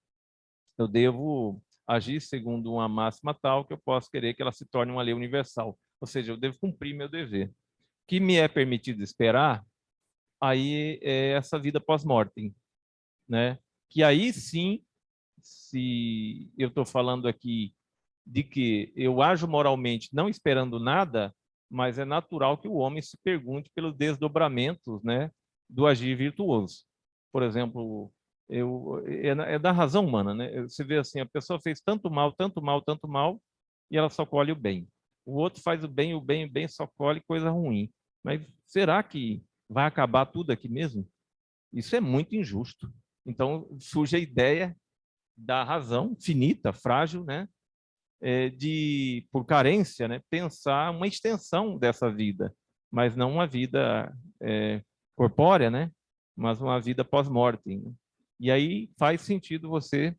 Eu devo agir segundo uma máxima tal que eu posso querer que ela se torne uma lei universal. Ou seja, eu devo cumprir meu dever. O que me é permitido esperar, aí é essa vida pós-mortem, né? Que aí sim, se eu estou falando aqui de que eu ajo moralmente não esperando nada, mas é natural que o homem se pergunte pelos desdobramentos, né, do agir virtuoso. Por exemplo, é da razão humana, né? Você vê assim, a pessoa fez tanto mal, tanto mal, tanto mal, e ela só colhe o bem. O outro faz o bem, o bem, o bem, só colhe coisa ruim. Mas será que vai acabar tudo aqui mesmo? Isso é muito injusto. Então surge a ideia da razão finita, frágil, né? De, por carência, né, pensar uma extensão dessa vida, mas não uma vida corpórea, né, mas uma vida pós-mortem. Né? E aí faz sentido você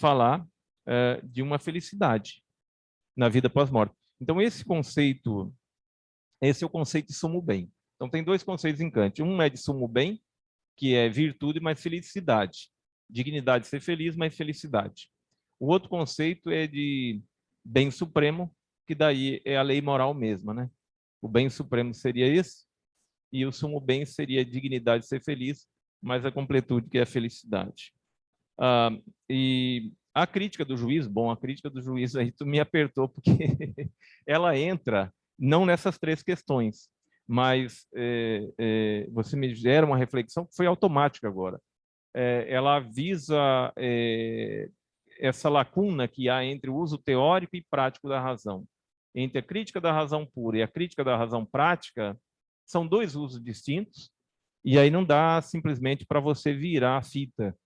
falar de uma felicidade na vida pós-morte. Então esse é o conceito de sumo bem. Então tem dois conceitos em Kant. Um é de sumo bem, que é virtude mais felicidade. Dignidade, ser feliz, mais felicidade. O outro conceito é de bem supremo, que daí é a lei moral mesma, né? O bem supremo seria esse, e o sumo bem seria a dignidade, ser feliz, mais a completude, que é a felicidade. E a crítica do juiz, a crítica do juiz aí tu me apertou, porque ela entra não nessas três questões, mas você me gera uma reflexão que foi automática agora. Ela visa essa lacuna que há entre o uso teórico e prático da razão. Entre a crítica da razão pura e a crítica da razão prática, são dois usos distintos, e aí não dá simplesmente para você virar a fita,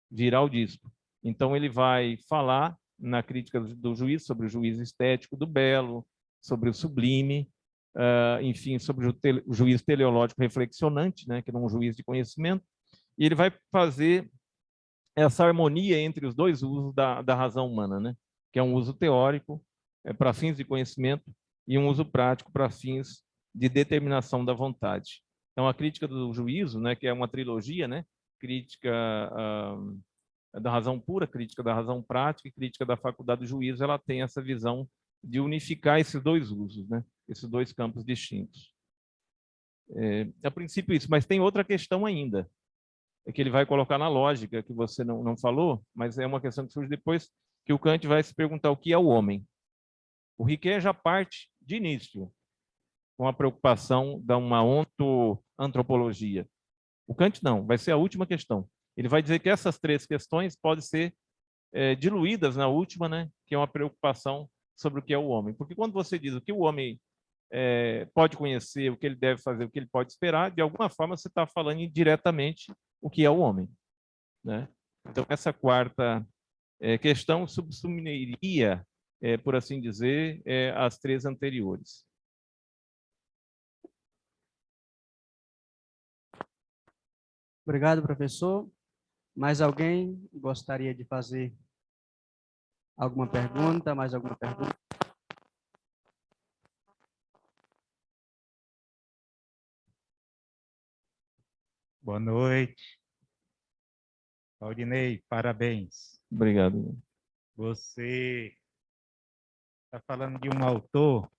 virar o disco. Então ele vai falar na crítica do juiz sobre o juízo estético do belo, sobre o sublime, enfim, sobre o juízo teleológico reflexionante, né, que é um juízo de conhecimento, e ele vai fazer essa harmonia entre os dois usos da razão humana, né, que é um uso teórico para fins de conhecimento e um uso prático para fins de determinação da vontade. Então a crítica do juízo, né, que é uma trilogia, né, crítica da razão pura, crítica da razão prática e crítica da faculdade do juízo, ela tem essa visão de unificar esses dois usos, né? Esses dois campos distintos. A princípio isso, mas tem outra questão ainda, que ele vai colocar na lógica, que você não falou, mas é uma questão que surge depois, que o Kant vai se perguntar o que é o homem. O Riquet já parte de início com a preocupação de uma ontoantropologia. O Kant não, vai ser a última questão. Ele vai dizer que essas três questões podem ser diluídas na última, né, que é uma preocupação sobre o que é o homem. Porque quando você diz o que o homem pode conhecer, o que ele deve fazer, o que ele pode esperar, de alguma forma você está falando indiretamente o que é o homem, né? Então, essa quarta questão subsumiria, por assim dizer, as três anteriores. Obrigado, professor. Mais alguém gostaria de fazer alguma pergunta? Mais alguma pergunta? Boa noite. Claudinei, parabéns. Obrigado. Você está falando de um autor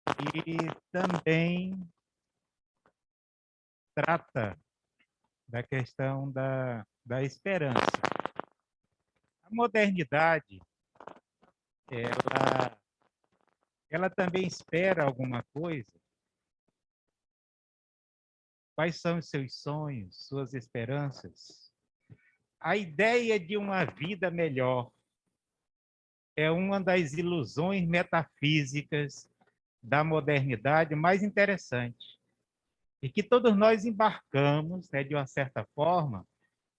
que também trata da questão da esperança. A modernidade, ela também espera alguma coisa? Quais são os seus sonhos, suas esperanças? A ideia de uma vida melhor é uma das ilusões metafísicas da modernidade mais interessante, e que todos nós embarcamos, né, de uma certa forma,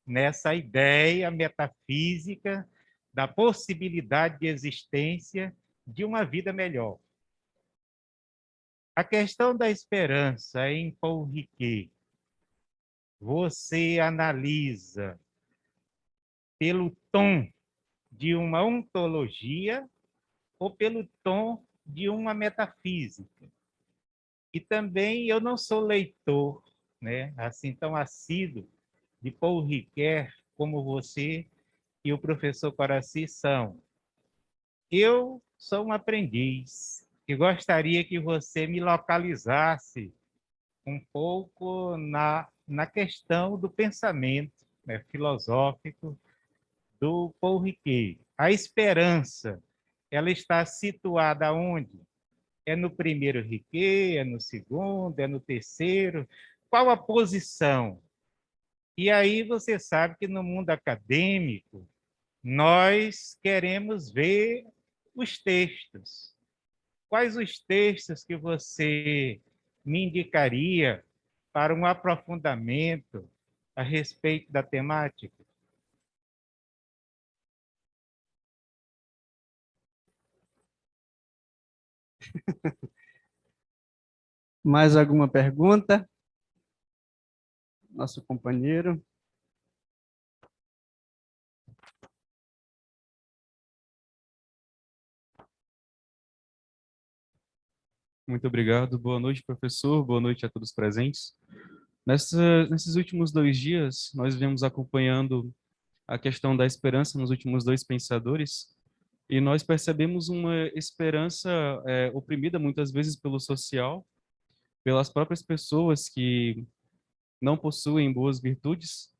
nessa ideia metafísica da possibilidade de existência de uma vida melhor. A questão da esperança em Paul Ricoeur, você analisa pelo tom de uma ontologia ou pelo tom de uma metafísica? E também eu não sou leitor, né, assim tão assíduo de Paul Ricoeur como você e o professor Coraci são. Eu sou um aprendiz e gostaria que você me localizasse um pouco na questão do pensamento, né, filosófico do Paul Ricoeur. A esperança, ela está situada onde? É no primeiro Ricoeur, é no segundo, é no terceiro? Qual a posição? E aí você sabe que no mundo acadêmico, nós queremos ver os textos. Quais os textos que você me indicaria para um aprofundamento a respeito da temática? Mais alguma pergunta? Nosso companheiro. Muito obrigado. Boa noite, professor. Boa noite a todos presentes. Nesses últimos 2 dias, nós viemos acompanhando a questão da esperança nos últimos 2 pensadores, e nós percebemos uma esperança oprimida muitas vezes pelo social, pelas próprias pessoas que não possuem boas virtudes.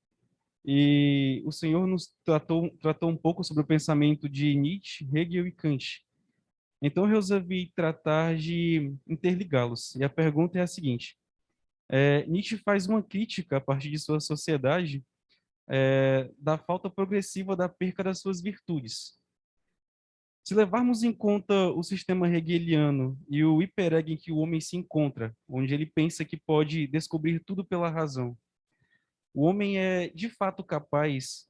E o Senhor nos tratou um pouco sobre o pensamento de Nietzsche, Hegel e Kant. Então, eu resolvi tratar de interligá-los. E a pergunta é a seguinte: Nietzsche faz uma crítica a partir de sua sociedade da falta progressiva da perca das suas virtudes. Se levarmos em conta o sistema hegeliano e o hiperego em que o homem se encontra, onde ele pensa que pode descobrir tudo pela razão, o homem é de fato capaz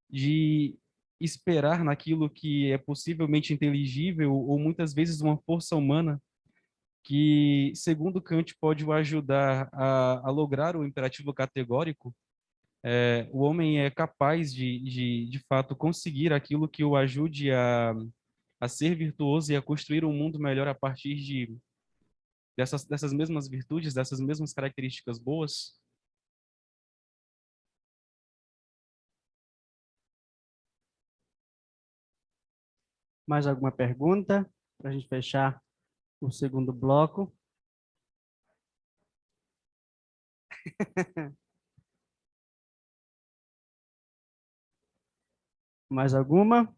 de esperar naquilo que é possivelmente inteligível ou muitas vezes uma força humana que, segundo Kant, pode o ajudar a lograr o imperativo categórico. O homem é capaz de fato, conseguir aquilo que o ajude a ser virtuoso e a construir um mundo melhor a partir dessas mesmas virtudes, dessas mesmas características boas. Mais alguma pergunta para a gente fechar o segundo bloco? Mais alguma?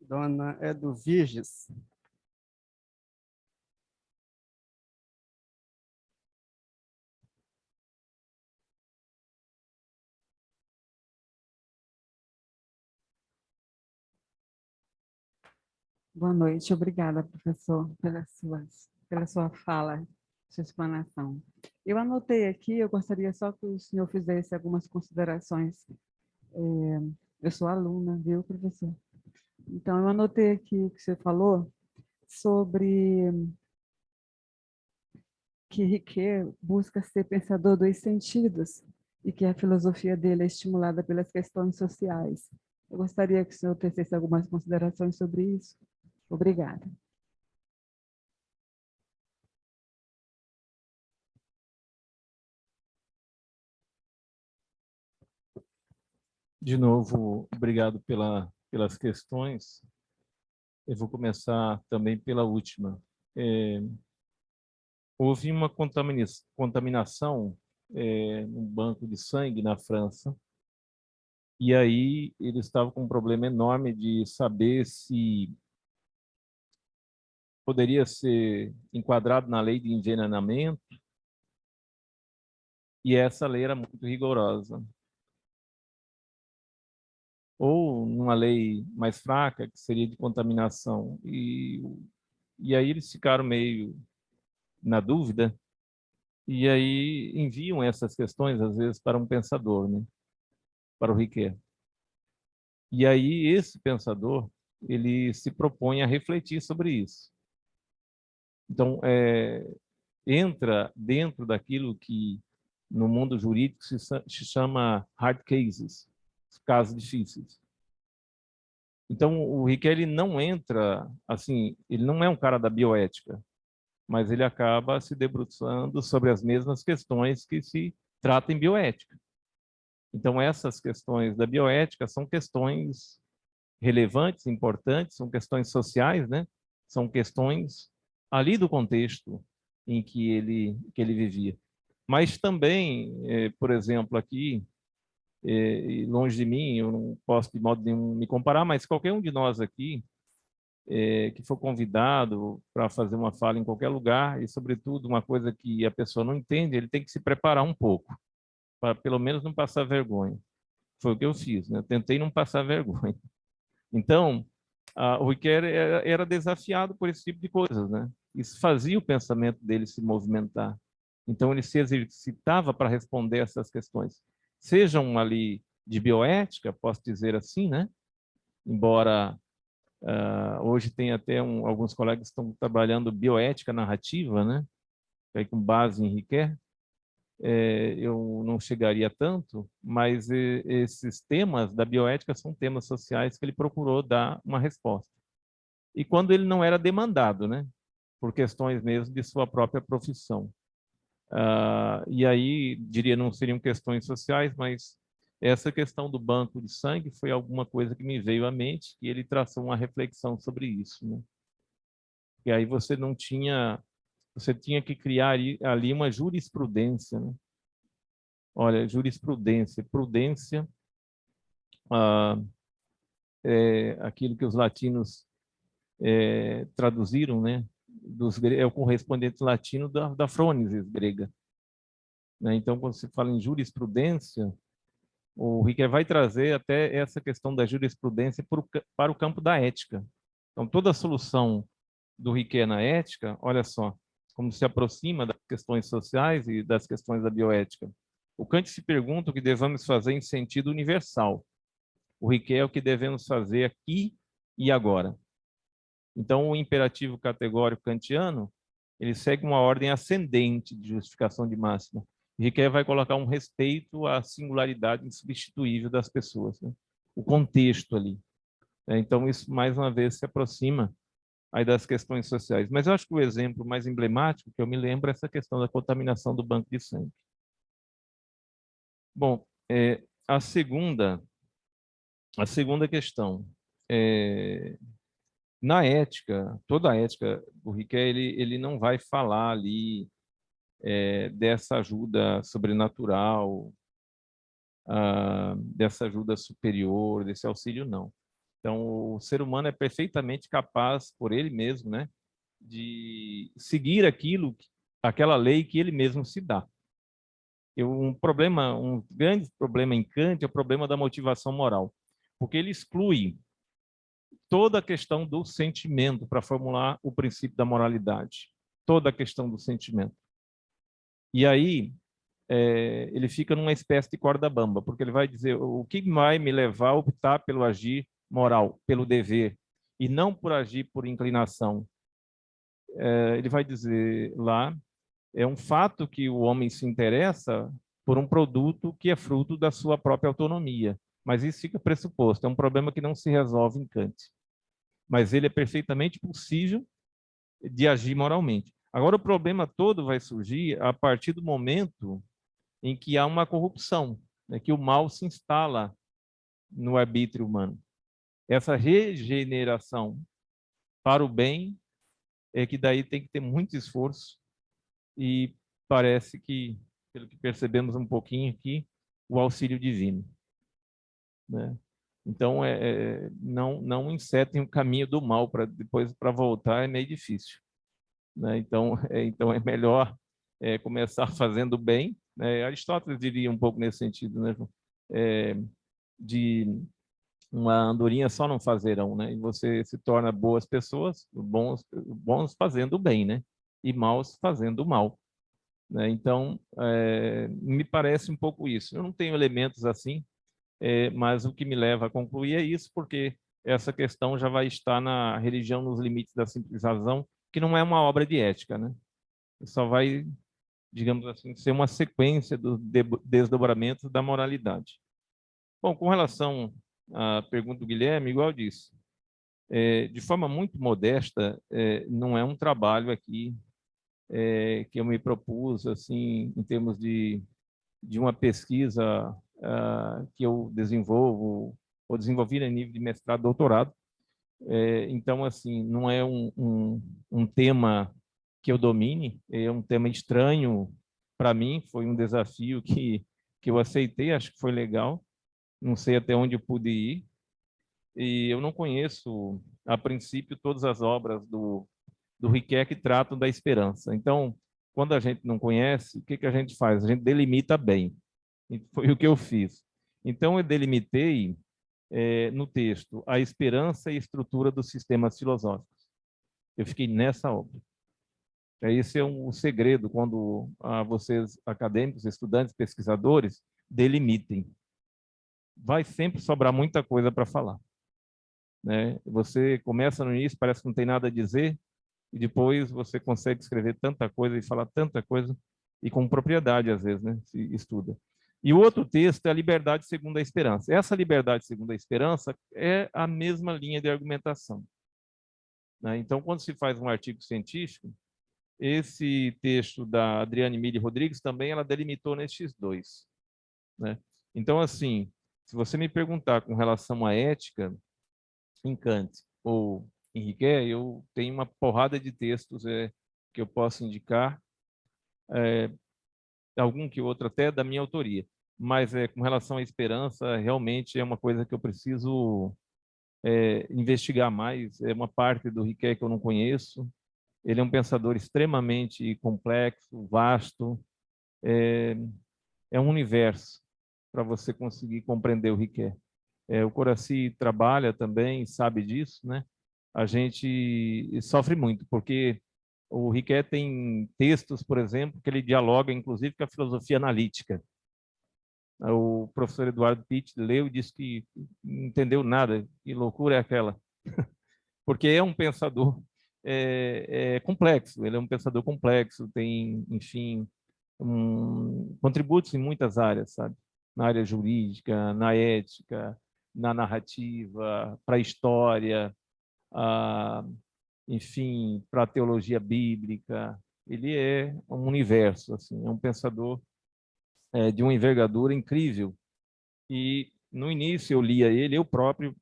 Dona Eduviges. Boa noite, obrigada, professor, pela sua fala, sua explanação. Eu anotei aqui, eu gostaria só que o senhor fizesse algumas considerações. Eu sou aluna, viu, professor? Então, eu anotei aqui o que você falou sobre que Ricoeur busca ser pensador dos sentidos e que a filosofia dele é estimulada pelas questões sociais. Eu gostaria que o senhor tecesse algumas considerações sobre isso. Obrigada. De novo, obrigado pelas questões. Eu vou começar também pela última. Houve uma contaminação no banco de sangue na França, e aí eles estavam com um problema enorme de saber se poderia ser enquadrado na lei de envenenamento, e essa lei era muito rigorosa. ou numa lei mais fraca, que seria de contaminação. E aí eles ficaram meio na dúvida, e aí enviam essas questões, às vezes, para um pensador, né? Para o Riquet. E aí esse pensador, ele se propõe a refletir sobre isso. Então, entra dentro daquilo que no mundo jurídico se chama hard cases, casos difíceis. Então, o Riquet, ele não entra, assim, ele não é um cara da bioética, mas ele acaba se debruçando sobre as mesmas questões que se trata em bioética. Então, essas questões da bioética são questões relevantes, importantes, são questões sociais, né? São questões ali do contexto em que ele vivia. Mas também, por exemplo, aqui, longe de mim, eu não posso de modo nenhum me comparar, mas qualquer um de nós aqui que for convidado para fazer uma fala em qualquer lugar, e sobretudo uma coisa que a pessoa não entende, ele tem que se preparar um pouco, para pelo menos não passar vergonha. Foi o que eu fiz, né? Eu tentei não passar vergonha. Então, o Riquet era desafiado por esse tipo de coisas, né? Isso fazia o pensamento dele se movimentar. Então, ele se exercitava para responder essas questões. Sejam ali de bioética, posso dizer assim, né? Embora hoje tem até alguns colegas que estão trabalhando bioética narrativa, né? Aí com base em Riquet. Eu não chegaria tanto, mas esses temas da bioética são temas sociais que ele procurou dar uma resposta. E quando ele não era demandado, né? Por questões mesmo de sua própria profissão. E aí, diria, não seriam questões sociais, mas essa questão do banco de sangue foi alguma coisa que me veio à mente, e ele traçou uma reflexão sobre isso, né? E aí você tinha que criar ali uma jurisprudência, né? Olha, jurisprudência, prudência, aquilo que os latinos traduziram, né? É o correspondente latino da frônesis grega. Né? Então, quando se fala em jurisprudência, o Riquet vai trazer até essa questão da jurisprudência para o campo da ética. Então, toda a solução do Riquet na ética, olha só, como se aproxima das questões sociais e das questões da bioética. O Kant se pergunta o que devemos fazer em sentido universal. O Riquet é o que devemos fazer aqui e agora. Então, o imperativo categórico kantiano, ele segue uma ordem ascendente de justificação de máxima. Riquet vai colocar um respeito à singularidade insubstituível das pessoas, né? O contexto ali. Então, isso, mais uma vez, se aproxima aí das questões sociais. Mas eu acho que o exemplo mais emblemático que eu me lembro é essa questão da contaminação do banco de sangue. Bom, a segunda questão, na ética, toda a ética do Riquet, ele não vai falar ali dessa ajuda sobrenatural, dessa ajuda superior, desse auxílio, não. Então, o ser humano é perfeitamente capaz, por ele mesmo, né, de seguir aquela lei que ele mesmo se dá. Um grande problema em Kant é o problema da motivação moral, porque ele exclui toda a questão do sentimento para formular o princípio da moralidade, toda a questão do sentimento. E aí ele fica numa espécie de corda bamba, porque ele vai dizer o que vai me levar a optar pelo agir moral, pelo dever, e não por agir por inclinação. Ele vai dizer lá, é um fato que o homem se interessa por um produto que é fruto da sua própria autonomia, mas isso fica pressuposto, é um problema que não se resolve em Kant. Mas ele é perfeitamente possível de agir moralmente. Agora, o problema todo vai surgir a partir do momento em que há uma corrupção, né, que o mal se instala no arbítrio humano. Essa regeneração para o bem é que daí tem que ter muito esforço e parece que, pelo que percebemos um pouquinho aqui, o auxílio divino, né? Então, não insetem o caminho do mal para depois para voltar é meio difícil, né? Então é melhor começar fazendo bem, né? Aristóteles diria um pouco nesse sentido, né, João? De uma andorinha só não fazerão, né? E você se torna boas pessoas, bons fazendo o bem, né? E maus fazendo o mal, né? Então, me parece um pouco isso. Eu não tenho elementos assim, mas o que me leva a concluir é isso, porque essa questão já vai estar na religião nos limites da simples razão, que não é uma obra de ética, né? Só vai, digamos assim, ser uma sequência dos desdobramentos da moralidade. Bom, com relação à pergunta do Guilherme, igual eu disse, de forma muito modesta, não é um trabalho aqui que eu me propus, assim, em termos de uma pesquisa que eu desenvolvo, ou desenvolvi a nível de mestrado, doutorado. Então, assim, não é um tema que eu domine, é um tema estranho para mim, foi um desafio que eu aceitei, acho que foi legal, não sei até onde eu pude ir, e eu não conheço, a princípio, todas as obras do Riquet que tratam da esperança. Então, quando a gente não conhece, o que a gente faz? A gente delimita bem. E foi o que eu fiz. Então, eu delimitei no texto a esperança e estrutura dos sistemas filosóficos. Eu fiquei nessa obra. Esse é o segredo quando vocês, acadêmicos, estudantes, pesquisadores, delimitem. Vai sempre sobrar muita coisa para falar, né? Você começa no início, parece que não tem nada a dizer, e depois você consegue escrever tanta coisa e falar tanta coisa, e com propriedade, às vezes, né? Se estuda. E o outro texto é a liberdade segundo a esperança. Essa liberdade segundo a esperança é a mesma linha de argumentação, né? Então, quando se faz um artigo científico, esse texto da Adriane Mille Rodrigues também ela delimitou nestes dois, né? Então, assim, se você me perguntar com relação à ética em Kant ou em Riquet, eu tenho uma porrada de textos que eu posso indicar, algum que outro até da minha autoria. Mas com relação à esperança, realmente é uma coisa que eu preciso investigar mais. É uma parte do Riquet que eu não conheço. Ele é um pensador extremamente complexo, vasto. É um universo para você conseguir compreender o Riquet. O Coraci trabalha também, sabe disso, né? A gente sofre muito, porque o Riquet tem textos, por exemplo, que ele dialoga, inclusive, com a filosofia analítica. O professor Eduardo Pitt leu e disse que não entendeu nada, que loucura é aquela? Porque é um pensador complexo, ele é um pensador complexo, tem, enfim, contributos em muitas áreas, sabe? Na área jurídica, na ética, na narrativa, para a história, enfim, para a teologia bíblica. Ele é um universo, assim, é um pensador de uma envergadura incrível. E no início eu lia ele, eu próprio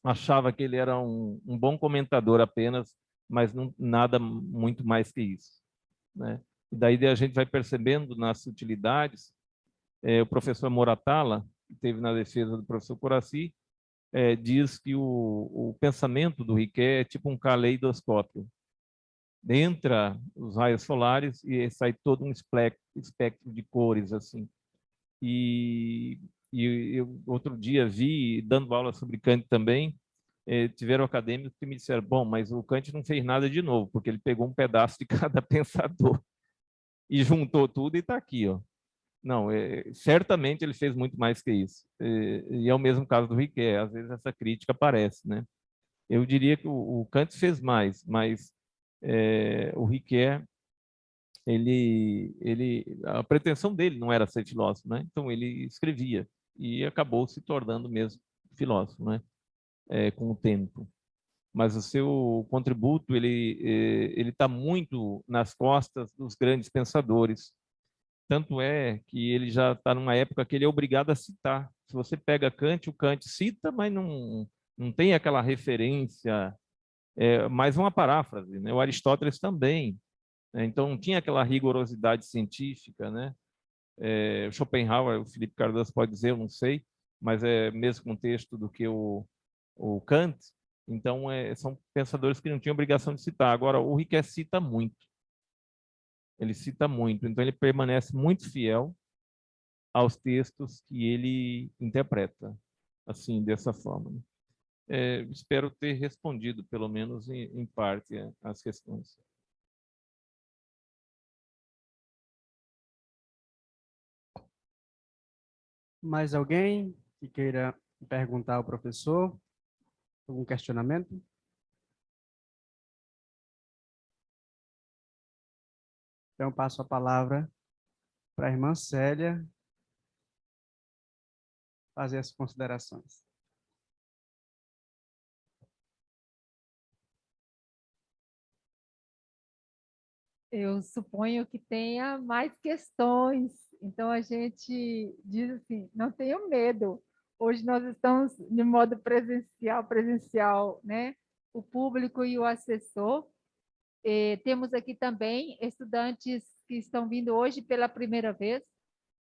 achava que ele era um bom comentador apenas, mas não, nada muito mais que isso, né? E daí a gente vai percebendo nas sutilidades. O professor Moratala, que teve na defesa do professor Coraci, diz que o pensamento do Riquet é tipo um caleidoscópio. Entra os raios solares e sai todo um espectro de cores, assim. E eu outro dia vi, dando aula sobre Kant também, tiveram acadêmicos que me disseram, bom, mas o Kant não fez nada de novo, porque ele pegou um pedaço de cada pensador e juntou tudo e está aqui, ó. Não, certamente ele fez muito mais que isso. E é o mesmo caso do Riquet, às vezes essa crítica aparece, né? Eu diria que o Kant fez mais, mas o Riquet, a pretensão dele não era ser filósofo, né? Então ele escrevia e acabou se tornando mesmo filósofo, né? Com o tempo. Mas o seu contributo ele está muito nas costas dos grandes pensadores. Tanto é que ele já está numa época que ele é obrigado a citar. Se você pega Kant, o Kant cita, mas não tem aquela referência, mais uma paráfrase, né? O Aristóteles também, né? Então não tinha aquela rigorosidade científica, né? O Schopenhauer, o Felipe Cardoso pode dizer, eu não sei, mas é mesmo contexto do que o Kant. Então são pensadores que não tinham obrigação de citar. Agora o Riquet cita muito. Ele cita muito, então ele permanece muito fiel aos textos que ele interpreta. assim, dessa forma, né? Espero ter respondido, pelo menos em parte, as questões. Mais alguém que queira perguntar ao professor? Algum questionamento? Então, passo a palavra para a irmã Célia fazer as considerações. Eu suponho que tenha mais questões, então a gente diz assim, não tenham medo. Hoje nós estamos de modo presencial, né? O público e o assessor. Temos aqui também estudantes que estão vindo hoje pela primeira vez,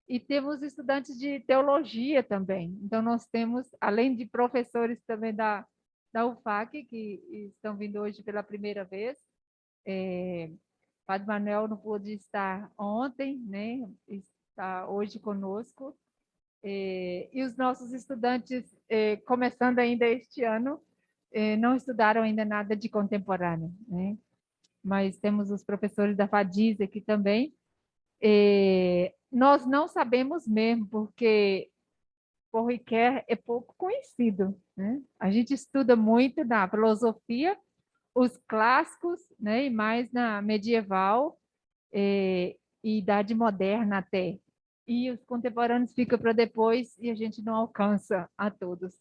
e temos estudantes de teologia também. Então, nós temos, além de professores também da UFAC, que estão vindo hoje pela primeira vez. Padre Manuel não pôde estar ontem, né? Está hoje conosco. E os nossos estudantes, começando ainda este ano, não estudaram ainda nada de contemporâneo, né? Mas temos os professores da FADIS aqui também. Nós não sabemos mesmo, porque Paul Ricoeur é pouco conhecido, né? A gente estuda muito na filosofia, os clássicos, né? E mais na medieval, e idade moderna até. E os contemporâneos ficam para depois e a gente não alcança a todos.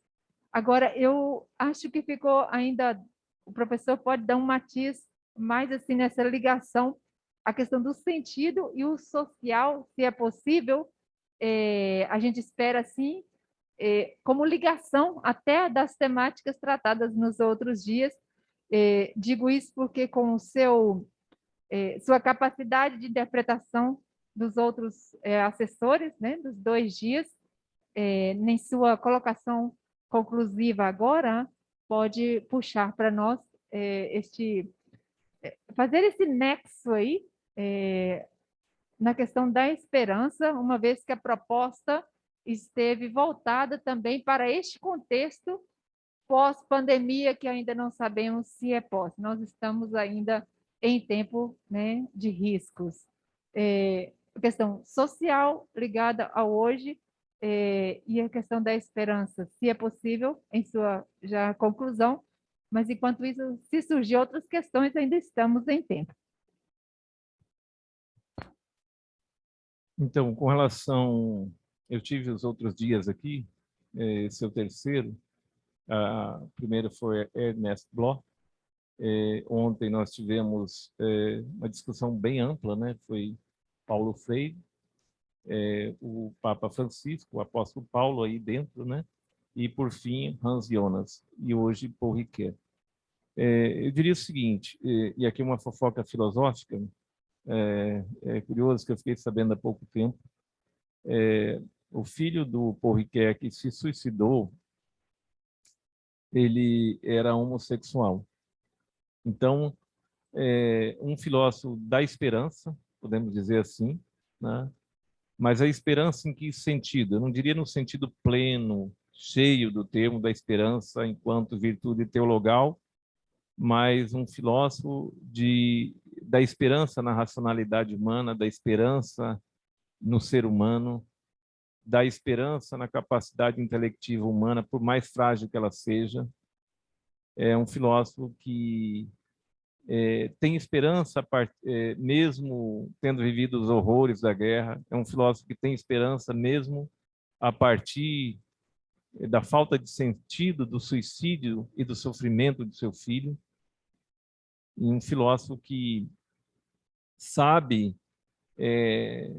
Agora, eu acho que ficou ainda... O professor pode dar um matiz mais assim nessa ligação, a questão do sentido e o social, se é possível. A gente espera, assim, como ligação até das temáticas tratadas nos outros dias. Digo isso porque com sua capacidade de interpretação dos outros assessores, né, dos 2 dias, em sua colocação conclusiva agora, pode puxar para nós fazer esse nexo aí, na questão da esperança, uma vez que a proposta esteve voltada também para este contexto pós-pandemia, que ainda não sabemos se é pós. Nós estamos ainda em tempo, né, de riscos. A questão social ligada ao hoje, e a questão da esperança, se é possível, em sua já conclusão, mas enquanto isso, se surgir outras questões, ainda estamos em tempo. Então, com relação... Eu tive os outros dias aqui, esse é o terceiro. A primeira foi Ernest Bloch. Ontem nós tivemos uma discussão bem ampla, né? Foi Paulo Freire, o Papa Francisco, o apóstolo Paulo aí dentro, né? E, por fim, Hans Jonas. E hoje, Paul Ricoeur. Eu diria o seguinte, e aqui uma fofoca filosófica, é curioso que eu fiquei sabendo há pouco tempo, o filho do Paul Ricoeur que se suicidou, ele era homossexual. Então, um filósofo da esperança, podemos dizer assim, né? Mas a esperança em que sentido? Eu não diria no sentido pleno, cheio do termo da esperança enquanto virtude teologal, mas um filósofo da esperança na racionalidade humana, da esperança no ser humano, da esperança na capacidade intelectiva humana, por mais frágil que ela seja. É um filósofo que tem esperança, mesmo tendo vivido os horrores da guerra. É um filósofo que tem esperança mesmo a partir da falta de sentido, do suicídio e do sofrimento de seu filho. E um filósofo que sabe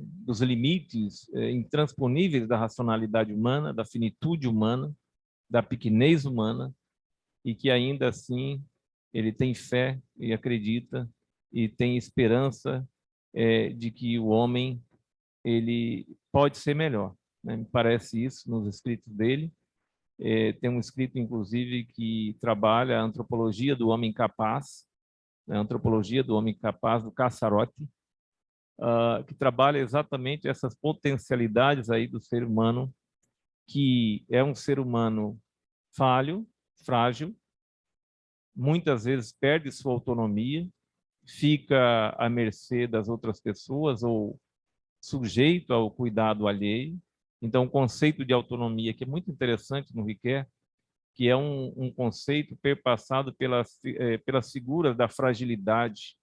dos limites intransponíveis da racionalidade humana, da finitude humana, da pequenez humana, e que ainda assim ele tem fé e acredita e tem esperança de que o homem ele pode ser melhor, né? Me parece isso nos escritos dele. Tem um escrito, inclusive, que trabalha a antropologia do homem capaz, a antropologia do homem capaz, do Cassarotti, que trabalha exatamente essas potencialidades aí do ser humano que é um ser humano falho, frágil, muitas vezes perde sua autonomia, fica à mercê das outras pessoas ou sujeito ao cuidado alheio. Então, o conceito de autonomia, que é muito interessante no Ricoeur, que é um conceito perpassado pelas figuras da fragilidade.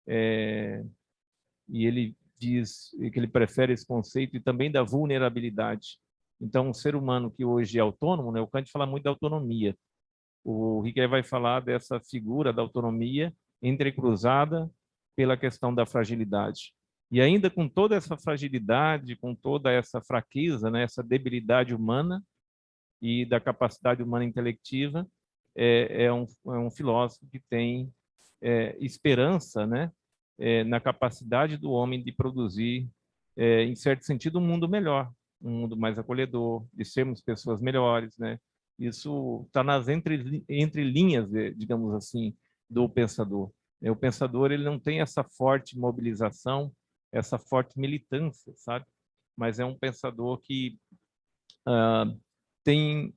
E ele diz que ele prefere esse conceito e também da vulnerabilidade. Então, um ser humano que hoje é autônomo, né, o Kant fala muito da autonomia. O Ricoeur vai falar dessa figura da autonomia entrecruzada pela questão da fragilidade. E ainda com toda essa fragilidade, com toda essa fraqueza, né, essa debilidade humana e da capacidade humana intelectiva, é um filósofo que tem esperança, né, na capacidade do homem de produzir, em certo sentido, um mundo melhor, um mundo mais acolhedor, de sermos pessoas melhores, né? Isso está nas entrelinhas, digamos assim, do pensador. O pensador ele não tem essa forte mobilização, essa forte militância, sabe? Mas é um pensador que tem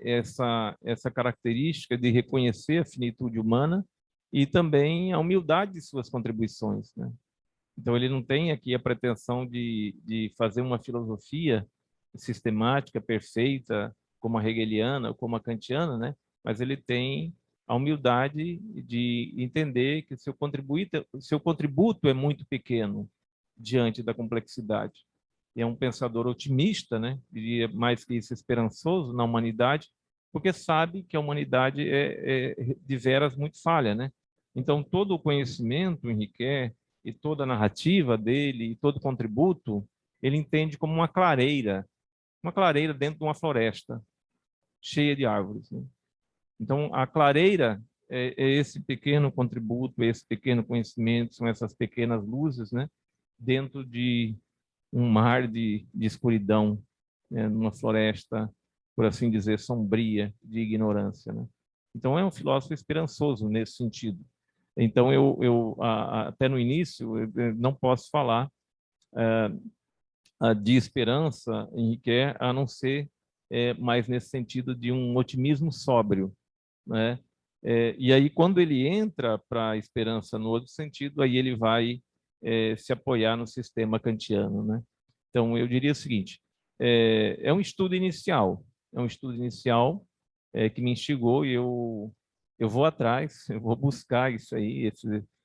essa característica de reconhecer a finitude humana e também a humildade de suas contribuições, né? Então, ele não tem aqui a pretensão de fazer uma filosofia sistemática, perfeita, como a hegeliana ou como a kantiana, né? Mas ele tem a humildade de entender que seu contributo é muito pequeno diante da complexidade. E é um pensador otimista, né? Diria mais que isso, esperançoso na humanidade, porque sabe que a humanidade é de veras muito falha, né? Então, todo o conhecimento, Henrique, e toda a narrativa dele, e todo o contributo, ele entende como uma clareira dentro de uma floresta cheia de árvores, né? Então, a clareira é esse pequeno contributo, esse pequeno conhecimento, são essas pequenas luzes, né? Dentro de um mar de escuridão, né? Numa floresta, por assim dizer, sombria, de ignorância, né? Então, é um filósofo esperançoso nesse sentido. Então, até no início, eu não posso falar de esperança em Ricoeur, a não ser mais nesse sentido de um otimismo sóbrio, né? E aí, quando ele entra para a esperança no outro sentido, aí ele vai se apoiar no sistema kantiano, né? Então, eu diria o seguinte, é um estudo inicial, que me instigou e eu vou atrás, eu vou buscar isso aí,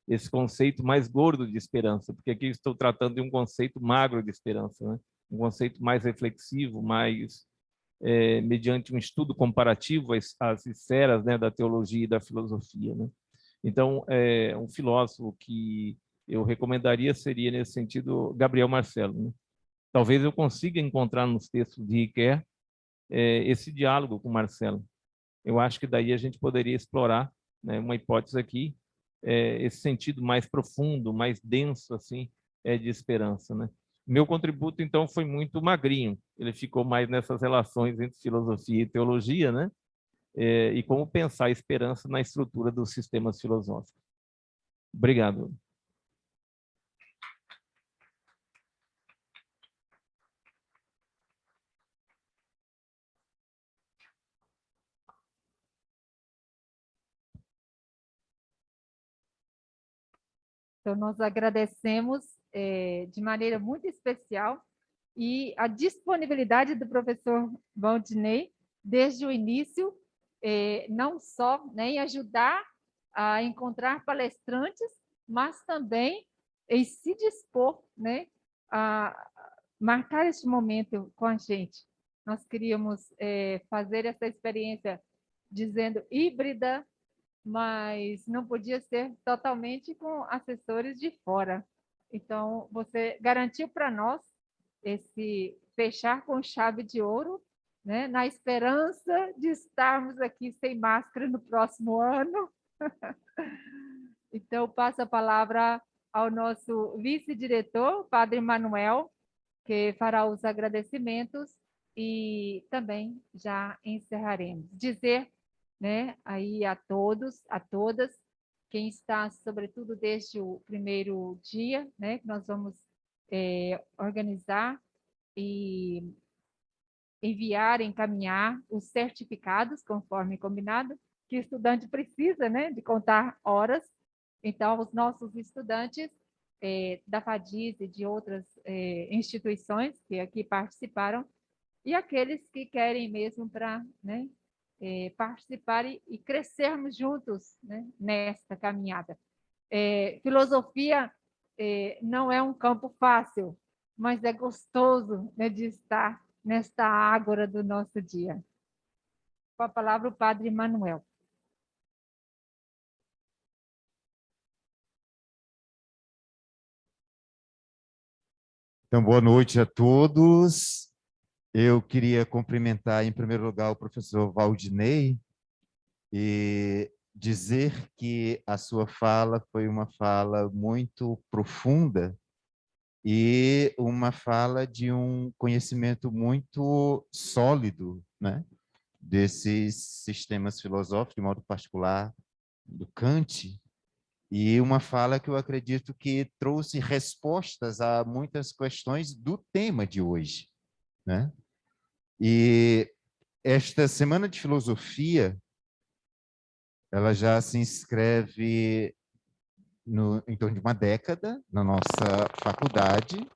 esse conceito mais gordo de esperança, porque aqui estou tratando de um conceito magro de esperança, né? Um conceito mais reflexivo, mais mediante um estudo comparativo às esferas, né, da teologia e da filosofia, né? Então, um filósofo que eu recomendaria seria, nesse sentido, Gabriel Marcelo, né? Talvez eu consiga encontrar nos textos de Ricoeur esse diálogo com Marcelo. Eu acho que daí a gente poderia explorar, né, uma hipótese aqui, esse sentido mais profundo, mais denso, assim, de esperança, né? Meu contributo, então, foi muito magrinho. Ele ficou mais nessas relações entre filosofia e teologia, né? E como pensar a esperança na estrutura dos sistemas filosóficos. Obrigado. Então, nós agradecemos de maneira muito especial e a disponibilidade do professor Valdinei desde o início, não só, né, em ajudar a encontrar palestrantes, mas também em se dispor, né, a marcar este momento com a gente. Nós queríamos fazer essa experiência, dizendo híbrida, mas não podia ser totalmente com assessores de fora. Então, você garantiu para nós esse fechar com chave de ouro, né, na esperança de estarmos aqui sem máscara no próximo ano. Então, passo a palavra ao nosso vice-diretor, Padre Manuel, que fará os agradecimentos e também já encerraremos. Dizer, né, aí a todos, a todas, quem está, sobretudo, desde o primeiro dia, né, que nós vamos organizar e enviar, encaminhar os certificados, conforme combinado, que o estudante precisa, né, de contar horas. Então, os nossos estudantes da FADIS e de outras instituições que aqui participaram, e aqueles que querem mesmo para, né, participar e crescermos juntos, né, nesta caminhada. Filosofia não é um campo fácil, mas é gostoso, né, de estar nesta ágora do nosso dia. Com a palavra o Padre Manuel. Então, boa noite a todos. Eu queria cumprimentar, em primeiro lugar, o professor Valdinei e dizer que a sua fala foi uma fala muito profunda e uma fala de um conhecimento muito sólido, né, desses sistemas filosóficos, de modo particular, do Kant, e uma fala que eu acredito que trouxe respostas a muitas questões do tema de hoje, né? E esta Semana de Filosofia, ela já se inscreve em torno de uma década na nossa faculdade,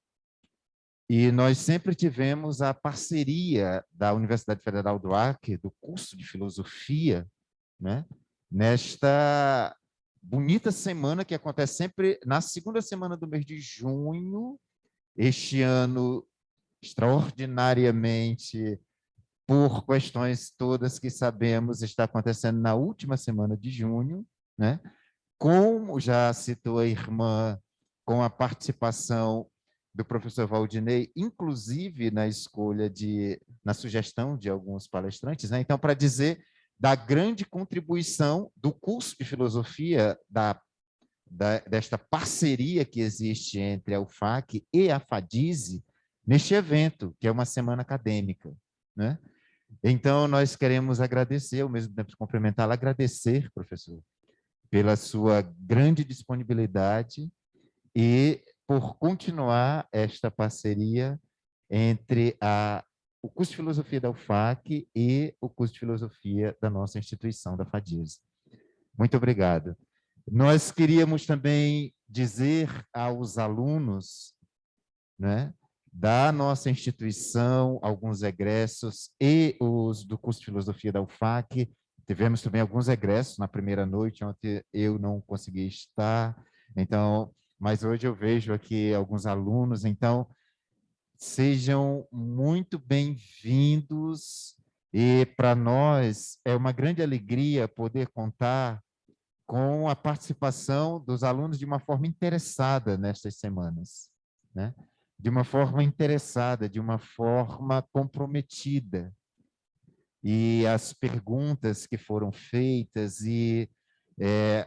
e nós sempre tivemos a parceria da Universidade Federal do Acre, do curso de Filosofia, né, nesta bonita semana que acontece sempre na segunda semana do mês de junho, este ano, extraordinariamente, por questões todas que sabemos, está acontecendo na última semana de junho, né? Como já citou a irmã, com a participação do professor Valdinei, inclusive na escolha na sugestão de alguns palestrantes, né? Então, para dizer da grande contribuição do curso de filosofia, desta parceria que existe entre a UFAC e a FADISE neste evento, que é uma semana acadêmica, né? Então, nós queremos agradecer, ao mesmo tempo cumprimentá-la, agradecer, professor, pela sua grande disponibilidade e por continuar esta parceria entre o curso de filosofia da UFAC e o curso de filosofia da nossa instituição, da FADISE. Muito obrigado. Nós queríamos também dizer aos alunos, né, da nossa instituição, alguns egressos e os do curso de filosofia da UFAC, tivemos também alguns egressos na primeira noite, ontem eu não consegui estar, então, mas hoje eu vejo aqui alguns alunos, então, sejam muito bem-vindos, e para nós é uma grande alegria poder contar com a participação dos alunos de uma forma interessada nestas semanas, né? De uma forma interessada, de uma forma comprometida. E as perguntas que foram feitas e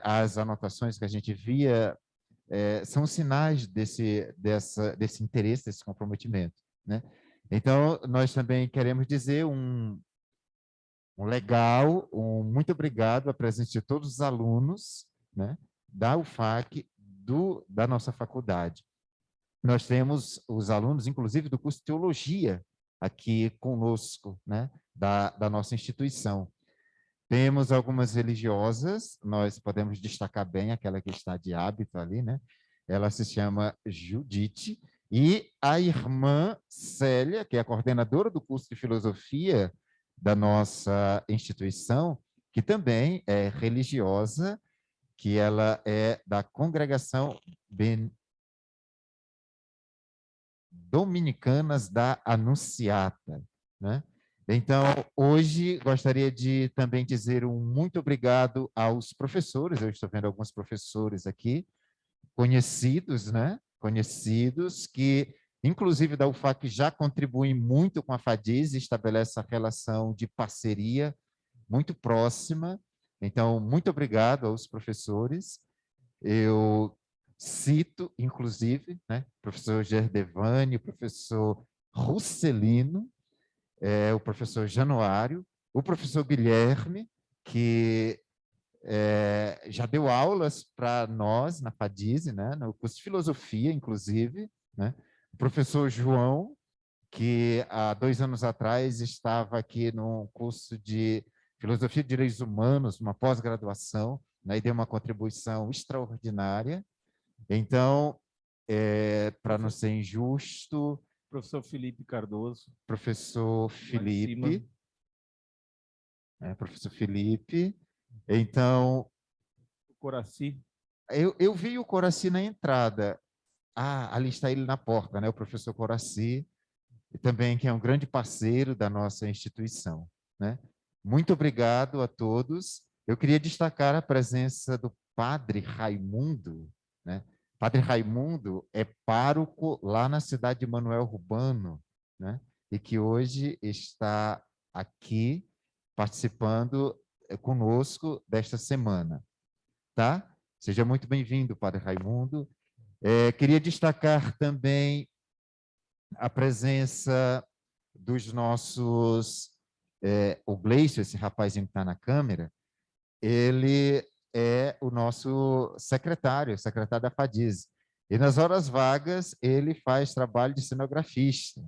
as anotações que a gente via são sinais desse interesse, desse comprometimento, né? Então, nós também queremos dizer um muito obrigado à presença de todos os alunos, né, da UFAC, da nossa faculdade. Nós temos os alunos, inclusive, do curso de Teologia, aqui conosco, né, da nossa instituição. Temos algumas religiosas, nós podemos destacar bem aquela que está de hábito ali, né? Ela se chama Judite, e a irmã Célia, que é a coordenadora do curso de Filosofia da nossa instituição, que também é religiosa, que ela é da congregação Dominicanas da Anunciata, né? Então, hoje, gostaria de também dizer um muito obrigado aos professores, eu estou vendo alguns professores aqui, conhecidos, né? Conhecidos, que, inclusive da UFAC, já contribuem muito com a FADISE, estabelece essa relação de parceria muito próxima. Então, muito obrigado aos professores. Eu cito, inclusive, né, o professor Gerdevani, o professor Ruscelino, o professor Januário, o professor Guilherme, que já deu aulas para nós na FADISE, né, no curso de filosofia, inclusive, né, o professor João, que há 2 anos atrás estava aqui num curso de Filosofia de Direitos Humanos, uma pós-graduação, né, e deu uma contribuição extraordinária. Então, para não ser injusto... Professor Felipe Cardoso. Professor Felipe. Professor Felipe. Então... Coraci. Eu vi o Coraci na entrada. Ali está ele na porta, né? O professor Coraci, também que é um grande parceiro da nossa instituição, né? Muito obrigado a todos. Eu queria destacar a presença do Padre Raimundo, né? Padre Raimundo é pároco lá na cidade de Manuel Rubano, né? E que hoje está aqui participando conosco desta semana, tá? Seja muito bem-vindo, Padre Raimundo. Queria destacar também a presença dos nossos... o Gleicio, esse rapazinho que está na câmera, ele é o nosso secretário da FADIZ. E nas horas vagas, ele faz trabalho de cenografista,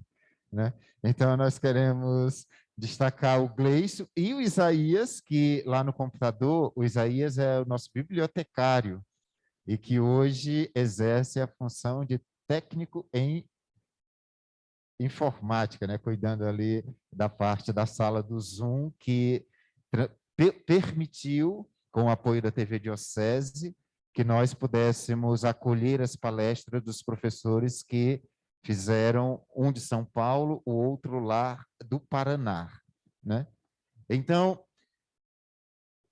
né? Então, nós queremos destacar o Gleicio e o Isaías, que lá no computador, o Isaías é o nosso bibliotecário, e que hoje exerce a função de técnico em informática, né? Cuidando ali da parte da sala do Zoom, que permitiu, com o apoio da TV Diocese, que nós pudéssemos acolher as palestras dos professores que fizeram, um de São Paulo, o outro lá do Paraná, né? Então,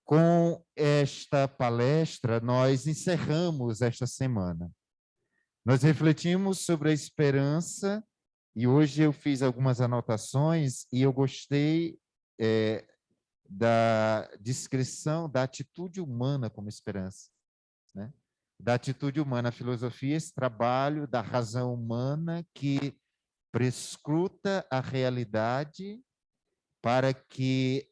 com esta palestra, nós encerramos esta semana. Nós refletimos sobre a esperança, e hoje eu fiz algumas anotações, e eu gostei da descrição da atitude humana como esperança, né? Da atitude humana, a filosofia, esse trabalho da razão humana que prescruta a realidade para que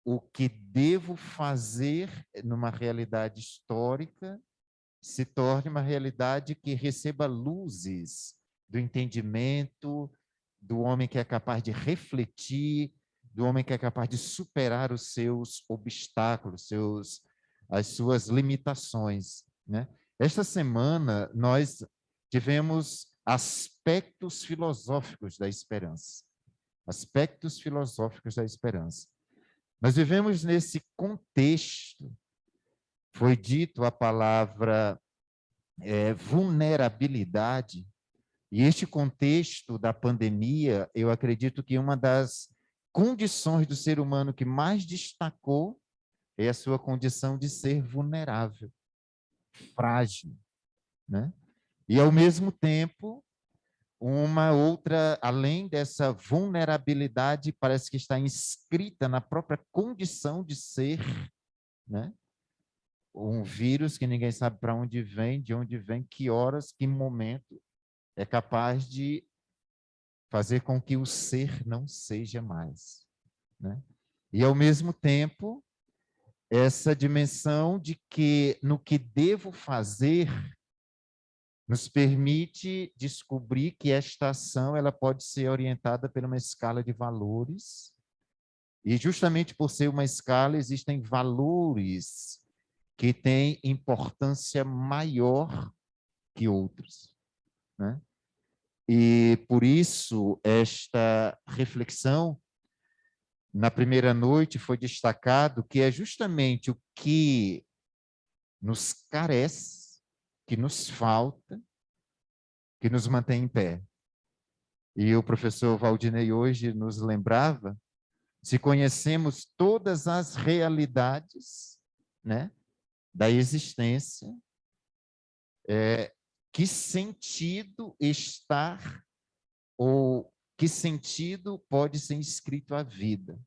o que devo fazer numa realidade histórica se torne uma realidade que receba luzes do entendimento, do homem que é capaz de refletir, do homem que é capaz de superar os seus obstáculos, as suas limitações, né? Esta semana, nós tivemos aspectos filosóficos da esperança. Aspectos filosóficos da esperança. Nós vivemos nesse contexto, foi dito a palavra vulnerabilidade, e este contexto da pandemia, eu acredito que uma das condições do ser humano que mais destacou é a sua condição de ser vulnerável, frágil, né? E, ao mesmo tempo, uma outra, além dessa vulnerabilidade, parece que está inscrita na própria condição de ser, né? Um vírus que ninguém sabe para onde vem, de onde vem, que horas, que momento, é capaz de fazer com que o ser não seja mais, né? E, ao mesmo tempo, essa dimensão de que no que devo fazer nos permite descobrir que esta ação ela pode ser orientada por uma escala de valores, e justamente por ser uma escala, existem valores que têm importância maior que outros, né? E, por isso, esta reflexão, na primeira noite, foi destacado que é justamente o que nos carece, que nos falta, que nos mantém em pé. E o professor Valdinei hoje nos lembrava, se conhecemos todas as realidades, né, da existência, que sentido estar, ou que sentido pode ser inscrito à vida,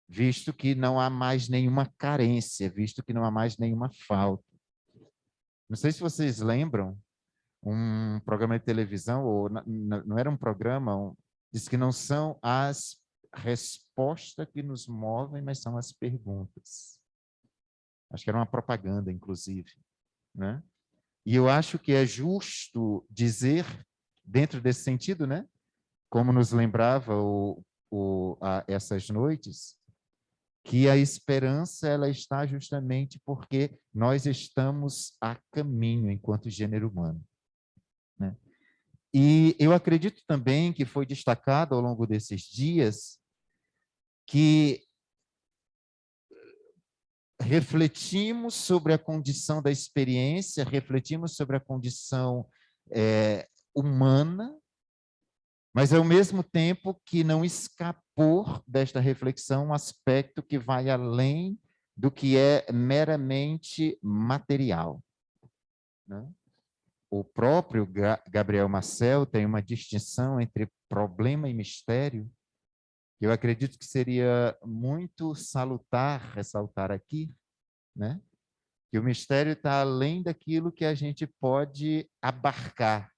visto que não há mais nenhuma carência, visto que não há mais nenhuma falta. Não sei se vocês lembram, um programa de televisão, ou não era um programa, diz que não são as respostas que nos movem, mas são as perguntas. Acho que era uma propaganda, inclusive, né? E eu acho que é justo dizer, dentro desse sentido, né, como nos lembrava essas noites, que a esperança ela está justamente porque nós estamos a caminho enquanto gênero humano, né? E eu acredito também que foi destacado ao longo desses dias que refletimos sobre a condição da experiência, refletimos sobre a condição humana, mas, ao mesmo tempo, que não escapou desta reflexão um aspecto que vai além do que é meramente material, né? O próprio Gabriel Marcel tem uma distinção entre problema e mistério, que eu acredito que seria muito salutar ressaltar aqui, né? Que o mistério está além daquilo que a gente pode abarcar.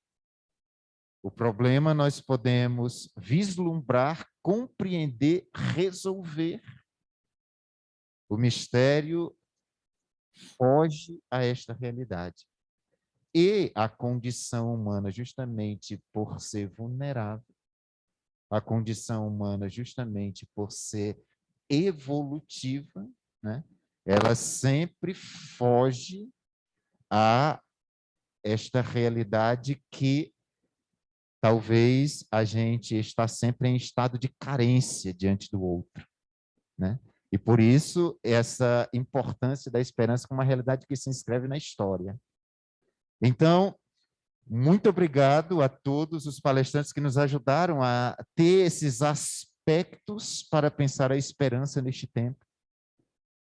O problema nós podemos vislumbrar, compreender, resolver. O mistério foge a esta realidade. E a condição humana, justamente por ser vulnerável, a condição humana, justamente por ser evolutiva, né? Ela sempre foge a esta realidade que talvez a gente está sempre em estado de carência diante do outro, né? E por isso essa importância da esperança como uma realidade que se inscreve na história. Então, muito obrigado a todos os palestrantes que nos ajudaram a ter esses aspectos para pensar a esperança neste tempo.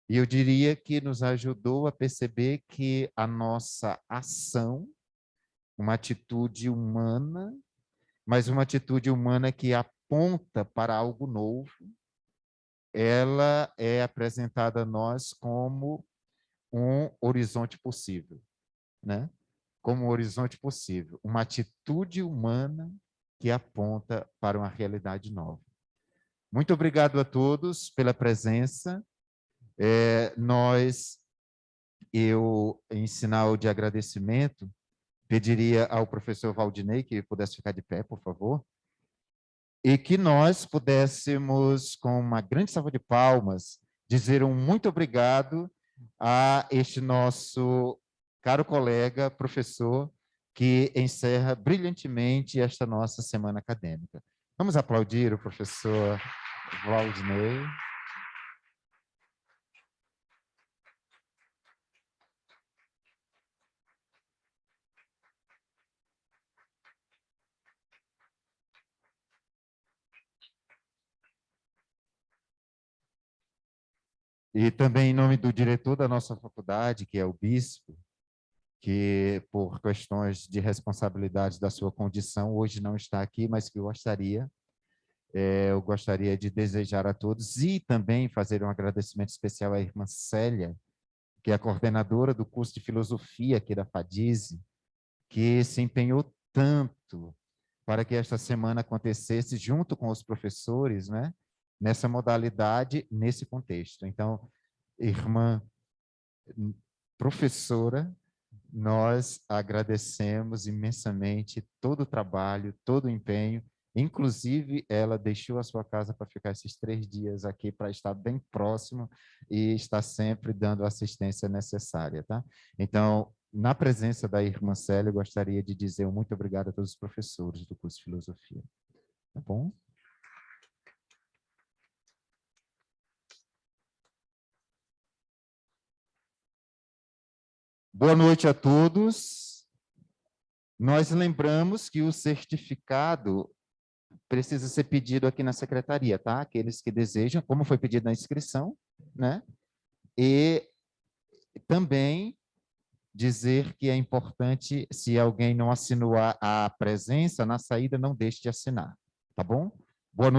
E eu diria que nos ajudou a perceber que a nossa ação, uma atitude humana, mas uma atitude humana que aponta para algo novo, ela é apresentada a nós como um horizonte possível, né? Como um horizonte possível, uma atitude humana que aponta para uma realidade nova. Muito obrigado a todos pela presença. Eu, em sinal de agradecimento, pediria ao professor Valdinei que pudesse ficar de pé, por favor, e que nós pudéssemos, com uma grande salva de palmas, dizer um muito obrigado a este nosso caro colega, professor, que encerra brilhantemente esta nossa semana acadêmica. Vamos aplaudir o professor Valdinei. E também em nome do diretor da nossa faculdade, que é o bispo, que por questões de responsabilidade da sua condição, hoje não está aqui, mas que eu gostaria de desejar a todos e também fazer um agradecimento especial à irmã Célia, que é a coordenadora do curso de filosofia aqui da FADISE, que se empenhou tanto para que esta semana acontecesse junto com os professores, né? Nessa modalidade, nesse contexto. Então, irmã professora, nós agradecemos imensamente todo o trabalho, todo o empenho, inclusive ela deixou a sua casa para ficar esses 3 dias aqui, para estar bem próximo e estar sempre dando a assistência necessária, tá? Então, na presença da irmã Célia, eu gostaria de dizer um muito obrigado a todos os professores do curso de filosofia. Tá bom? Boa noite a todos. Nós lembramos que o certificado precisa ser pedido aqui na secretaria, tá? Aqueles que desejam, como foi pedido na inscrição, né? E também dizer que é importante, se alguém não assinou a presença, na saída não deixe de assinar, tá bom?